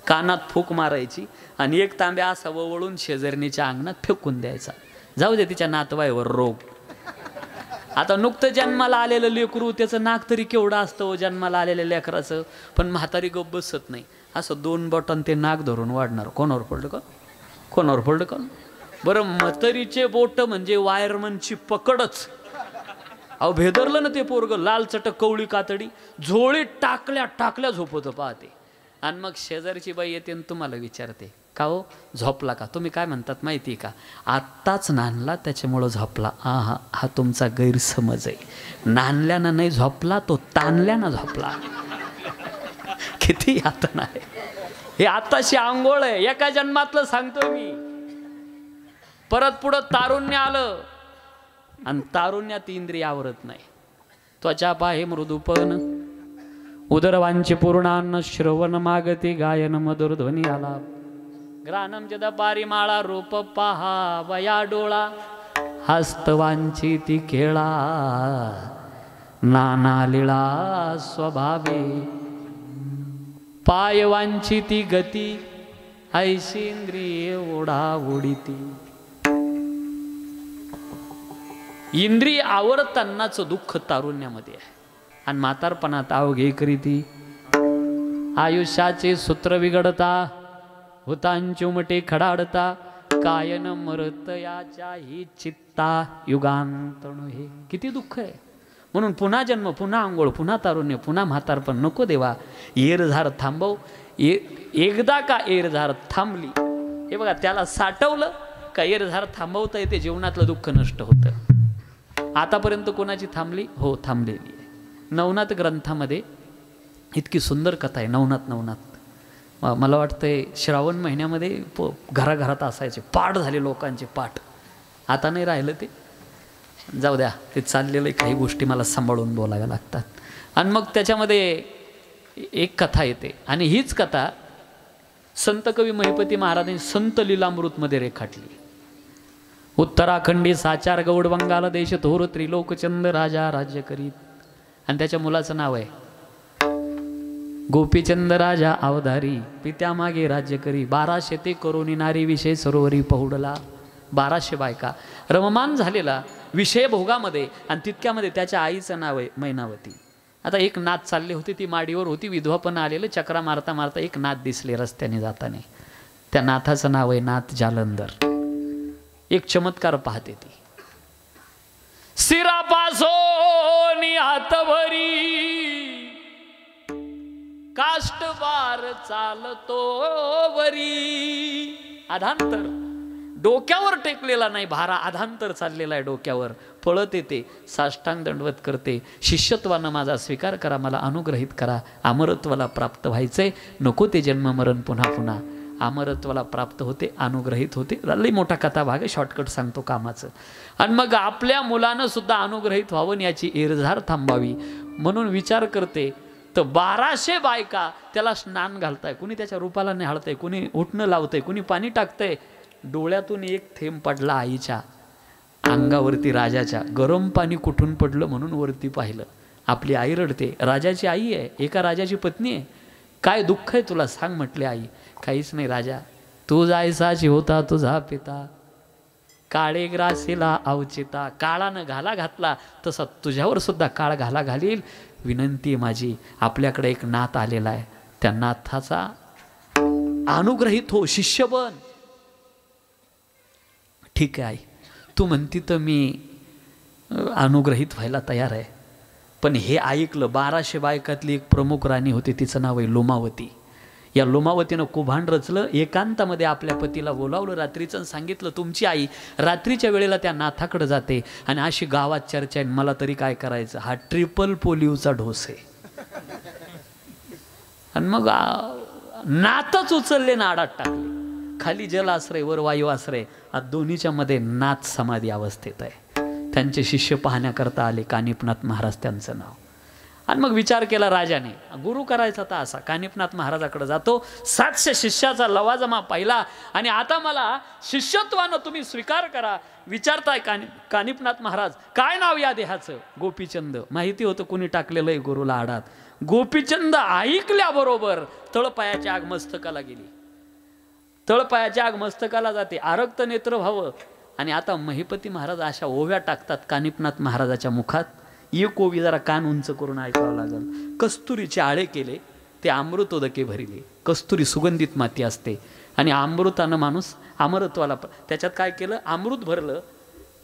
Speaker 1: कानात फूक मारायची आणि एक तांब्या असा वळून शेजारणीच्या अंगणात फेकून द्यायचा. जाऊ दे तिच्या नातवाईवर रोग. आता नुकतं जन्माला आलेलं लेकरू त्याचं नाक तरी केवढं असतं जन्माला आलेल्या लेकराचं. पण म्हातारी गप बसत नाही. असं 2 बटन ते नाक धरून वाढणार. कोणावर पडलं का कोणावर पडलं का. बरं म्हातारीचे बोट म्हणजे वायरमनची पकडच. अहो भेदरलं ना ते पोरग लाल चटक कवळी कातडी झोळीत टाकल्या झोपत पाहते. आणि मग शेजारची बाई येते आणि तुम्हाला विचारते का हो झोपला का. तुम्ही काय म्हणतात माहिती आहे का आत्ताच नांदला त्याच्यामुळं झोपला. हा तुमचा गैरसमज आहे. नांदल्यानं नाही झोपला तो ताणल्यानं झोपला. किती यातना आहे. हे आताशी आंघोळ आहे. एका जन्मातलं सांगतोय मी. परत पुढं तारुण्य आलं आणि तारुण्यात इंद्रिय आवरत नाही. त्वचा पाहे मृदुपन उदरवांची पूर्णान्न श्रवण मागती गायन मधुर ध्वनी आला. ग्रानम जदा पारिमाळा रूप पहा वया डोळा हस्तवांची ती खेळा नाना लीळा स्वभावे पायवांची ती गती ऐशी इंद्रिय ओढा ओढीती. इंद्रिय आवरतानाच दुःख तारुण्यामध्ये आहे आणि म्हातारपणात अवघे करीती. आयुष्याचे सूत्र बिघडता हुतांची उमटे खडाडता कायन मरत याच्याही चित्ता युगांतणु. हे किती दुःख आहे. म्हणून पुन्हा जन्म पुन्हा आंघोळ पुन्हा तारुण्य पुन्हा म्हातारपण नको देवा. एरझार थांबव. एकदा का एरझार थांबली हे बघा त्याला साठवलं का एरझार थांबवता येते. जीवनातलं दुःख नष्ट होतं. आतापर्यंत कोणाची थांबली हो थांबलेली आहे. नवनाथ ग्रंथामध्ये इतकी सुंदर कथा आहे. नवनाथ मला वाटतंय श्रावण महिन्यामध्ये घराघरात असायचे. पाठ झाले लोकांचे पाठ. आता नाही राहिलं ते. जाऊ द्या ते चाललेलं काही गोष्टी मला सांभाळून बोलाव्या लागतात. आणि मग त्याच्यामध्ये एक कथा येते आणि हीच कथा संत कवी महिपती महाराजांनी संत लीलामृतमध्ये रेखाटली. उत्तराखंडी साचार गौड बंगाल देश थोर त्रिलोकचंद राजा राज्य करीत. आणि त्याच्या मुलाचं नाव आहे गोपीचंद राजा अवधारी पित्यामागे राज्य करी. 1200 ते करोनी नारी विषय सरोवरी पहुडला. 1200 बायका रममान झालेला विषय भोगामध्ये. आणि तितक्यामध्ये त्याच्या आईचं नाव आहे मैनावती. आता एक नात चालली होती ती माडीवर होती. विधवा पण आलेलं चक्रा मारता मारता एक नात दिसले रस्त्याने जाताना. त्या नाथाचं नाव आहे नाथ जालंधर. एक चमत्कार पाहते ती. सिरापासोनी हातभरी काष्टवार चालतो वरी. आधांतर डोक्यावर टेकलेला नाही, भारा आधांतर चाललेला आहे डोक्यावर, पळत येते, साष्टांग दंडवत करते, शिष्यत्वानं माझा स्वीकार करा, मला अनुग्रहित करा, अमरत्वाला प्राप्त व्हायचंय, नको ते जन्म मरण पुन्हा पुन्हा, अमरत्वाला प्राप्त होते, अनुग्रहित होते. लई मोठा कथा भाग आहे, शॉर्टकट सांगतो कामाचं. आणि मग आपल्या मुलानं सुद्धा अनुग्रहित व्हावं, याची इरझार थांबावी म्हणून विचार करते. तर 1200 बायका त्याला स्नान घालताय, कुणी त्याच्या रूपाला निहाळतंय, कुणी उठणं लावतंय, कुणी पाणी टाकतंय. डोळ्यातून एक थेंब पडला आईच्या अंगावरती, राजाच्या. गरम पाणी कुठून पडलं म्हणून वरती पाहिलं. आपली आई रडते, राजाची आई आहे, एका राजाची पत्नी आहे. काय दुःख आहे तुला सांग म्हटले. आई, काहीच नाही राजा, तू जायसाची होता तुझा पिता, काळे ग्रासीला अवचिता. काळानं घाला घातला तसा तुझ्यावर सुद्धा काळ घाला घालील. विनंती आहे माझी, आपल्याकडे एक नाथ आलेला आहे, त्या नाथाचा अनुग्रहित हो, शिष्य बन. ठीक आहे आई, तू म्हणती तर मी अनुग्रहित व्हायला तयार आहे. पण हे ऐकलं, 1200 बायकातली एक प्रमुख राणी होती, तिचं नाव आहे लोमावती. या लोमावतीनं कुभांड रचलं, एकांतामध्ये आपल्या पतीला बोलावलं रात्रीचं, सांगितलं तुमची आई रात्रीच्या वेळेला त्या नाथाकडे जाते आणि अशी गावात चर्चा आहे, मला तरी काय करायचं. हा ट्रिपल पोलिओचा ढोस आहे. आणि मग नाथच उचलले ना आडात टाकले. खाली जल आश्रय, वर वायू आश्रय, दोन्हीच्या मध्ये नाथ समाधी अवस्थेत आहे. त्यांचे शिष्य पाहण्याकरता आले, कानिपनाथ महाराज त्यांचं नाव. आणि मग विचार केला राजाने, गुरु करायचा तर असा. कानिपनाथ महाराजाकडे जातो, 700 शिष्याचा लवाजमा पाहिला आणि आता मला शिष्यत्वानं तुम्ही स्वीकार करा. विचारताय कानिपनाथ महाराज, काय नाव या देहाचं? गोपीचंद. माहिती होतं कुणी टाकलेलं आहे गुरुला आडात. गोपीचंद ऐकल्याबरोबर तळपायाच्या आग मस्तकाला गेली. तळपायाच्या आग मस्तकाला जाते, आरक्त नेत्र व्हावं. आणि आता महिपती महाराज अशा ओव्या टाकतात कानिपनाथ महाराजाच्या मुखात. एक ओवी जरा कान उंच करून ऐकावं लागल. कस्तुरीचे आळे केले, ते अमृतोदके भरिले. कस्तुरी सुगंधित माती असते आणि अमृतानं माणूस अमरत्वाला, त्याच्यात काय केलं, अमृत भरलं.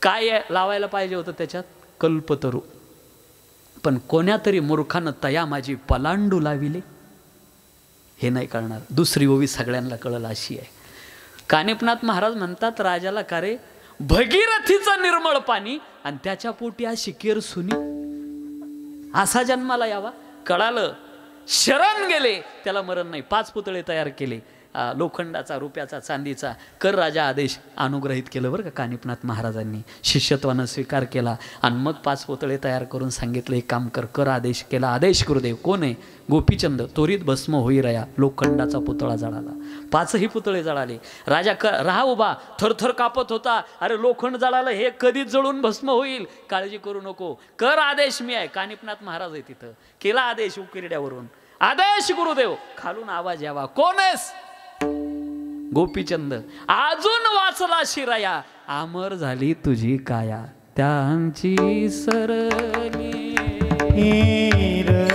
Speaker 1: काय लावायला पाहिजे होतं त्याच्यात? कल्पतरू. पण कोण्यातरी मूर्खानं तया माझी पलांडू लाविले, हे नाही कळणार. दुसरी ओवी सगळ्यांना कळलं अशी आहे. कानिपनाथ महाराज म्हणतात राजाला, का रे, भगीरथीचं निर्मळ पाणी आणि त्याच्या पोटी अशी केर सुनी, असा जन्माला यावा? कळालं, शरण गेले, त्याला मरण नाही. 5 पुतळे तयार केले, लोखंडाचा, रुपयाचा, चांदीचा. कर राजा आदेश. अनुग्रहित केलं बरं का कानिपनाथ महाराजांनी, शिष्यत्वानं स्वीकार केला. आणि मग 5 पुतळे तयार करून सांगितलं, एक काम कर. कर आदेश केला. आदेश गुरुदेव. कोण आहे? गोपीचंद. त्वरित भस्म होई रया. लोखंडाचा पुतळा जळाला. 5ही पुतळे जळाले. राजा राहा उभा, थरथर कापत होता. अरे लोखंड जळालं, हे कधीच जळून भस्म होईल, काळजी करू नको, कर आदेश, मी आहे. कानिपनाथ महाराज आहे तिथं. केला आदेश उकिरड्यावरून. आदेश गुरुदेव. खालून आवाज यावा, कोण आहेस? गोपीचंद. अजून वाचला शिराया, अमर झाली तुझी काया, त्यांची सरली
Speaker 2: ला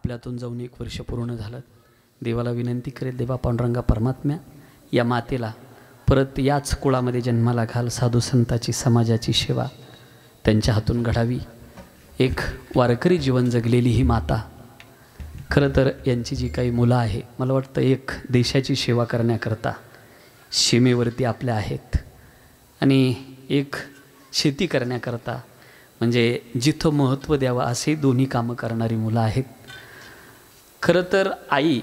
Speaker 1: आपल्यातून जाऊन 1 वर्ष पूर्ण झालं. देवाला विनंती करेल, देवा पांडुरंगा परमात्म्या या मातेला परत याच कुळामध्ये जन्माला घाल. साधू संताची समाजाची सेवा त्यांच्या हातून घडावी. एक वारकरी जीवन जगलेली ही माता, खरं तर यांची जी काही मुलं आहे, मला वाटतं एक देशाची सेवा करण्याकरता सीमेवरती आपल्या आहेत आणि एक शेती करण्याकरता, म्हणजे जिथं महत्त्व द्यावं असे दोन्ही कामं करणारी मुलं आहेत. खरं तर आई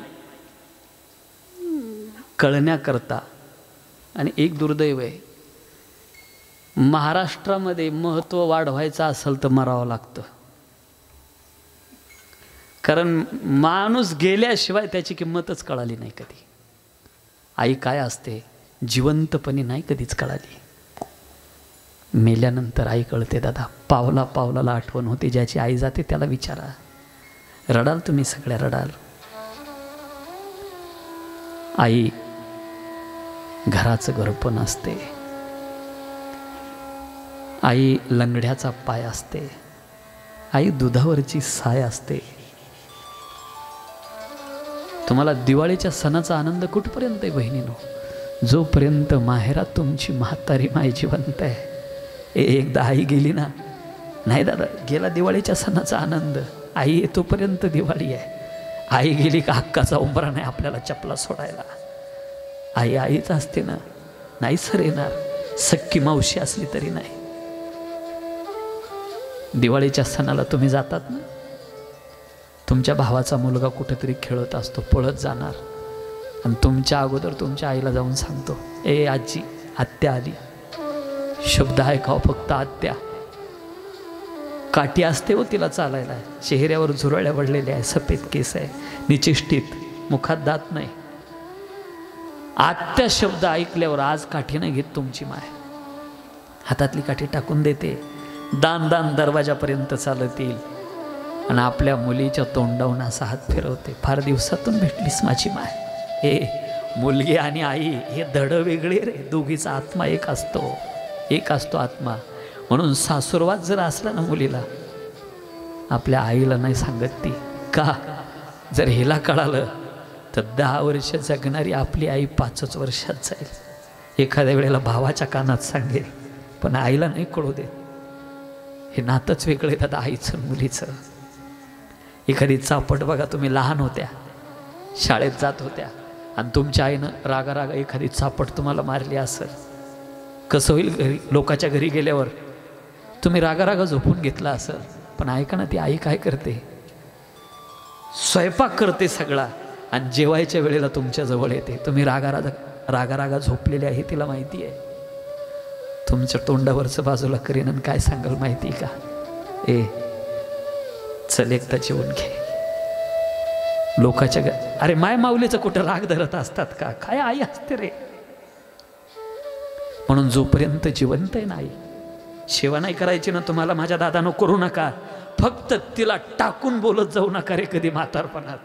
Speaker 1: कळण्याकरता, आणि एक दुर्दैव आहे, महाराष्ट्रामध्ये महत्त्व वाढवायचं असेल तर मरावं लागतं. कारण माणूस गेल्याशिवाय त्याची किंमतच कळाली नाही कधी. आई काय असते जिवंतपणी नाही कधीच कळाली. मेल्यानंतर आई कळते दादा. पावला पावलाला आठवण होते. ज्याची आई जाते त्याला विचारा. रडाल तुम्ही सगळ्या, रडाल. आई घराचं घरपण असते. आई लंगड्याचा पाय असते. आई दुधावरची साय असते. तुम्हाला दिवाळीच्या सणाचा आनंद कुठपर्यंत आहे बहिणीनो? जोपर्यंत माहेरात तुमची म्हातारी माय जिवंत आहे. एकदा आई गेली ना, नाही दादा, गेला दिवाळीच्या सणाचा आनंद. आई येतोपर्यंत दिवाळी आहे. आई गेली का हक्काचा उंबरा नाही आपल्याला चपला सोडायला. आई आईच असते ना, नाही सर येणार. सख्खी मावशी असली तरी नाही. दिवाळीच्या सणाला तुम्ही जातात ना, तुमच्या भावाचा मुलगा कुठेतरी खेळत असतो, पळत जाणार, आणि तुमच्या अगोदर तुमच्या आईला जाऊन सांगतो, ए आजी, आत्या आली. शब्द ऐकावं फक्त, आत्या. काठी असते हो तिला चालायला, चेहऱ्यावर झुरळ्या पडलेल्या आहे, सफेद केस आहे, निचेष्टीत, मुखात दात नाही. आत्या शब्द ऐकल्यावर आज काठी नाही घेत तुमची माय, हातातली काठी टाकून देते. दान दान दरवाजापर्यंत चालत येईल आणि आपल्या मुलीच्या तोंडावून असा हात फिरवते. फार दिवसातून भेटलीस माझी माय. हे मुलगी आणि आई हे धड वेगळे रे. दोघीचा आत्मा एक असतो, एक असतो आत्मा. म्हणून सासुरवाद जर असला ना मुलीला, आपल्या आईला नाही सांगत ती. का? जर हिला कळालं तर 10 वर्ष जगणारी आपली आई 5च वर्षात जाईल. एखाद्या वेळेला भावाच्या कानात सांगेल, पण आईला नाही कळू दे. हे नातंच वेगळं आहे दादा, आईचं मुलीचं. एखादी चापट बघा, तुम्ही लहान होत्या, शाळेत जात होत्या, आणि तुमच्या आईनं रागा रागा एखादी चापट तुम्हाला मारली असेल, कसं होईल घरी? लोकाच्या घरी गेल्यावर तुम्ही रागा रागा झोपून घेतला असेल. पण ऐका ना, ती आई काय करते? स्वयंपाक करते सगळा, आणि जेवायच्या वेळेला तुमच्या जवळ येते. तुम्ही रागा रागा झोपलेले आहे तिला माहिती आहे. तुमच्या तोंडावरचं बाजूला करीन आणि काय सांगाल माहिती का? ए चल एकदा जेवून घे. लोकाच्या अरे माय माऊलीचं कुठं राग धरत असतात का? काय आई असते रे. म्हणून जोपर्यंत जिवंत आहे ना आई, सेवा नाही करायची ना तुम्हाला, माझ्या दादानं करू नका. फक्त तिला टाकून बोलत जाऊ नका रे कधी म्हातारपणात.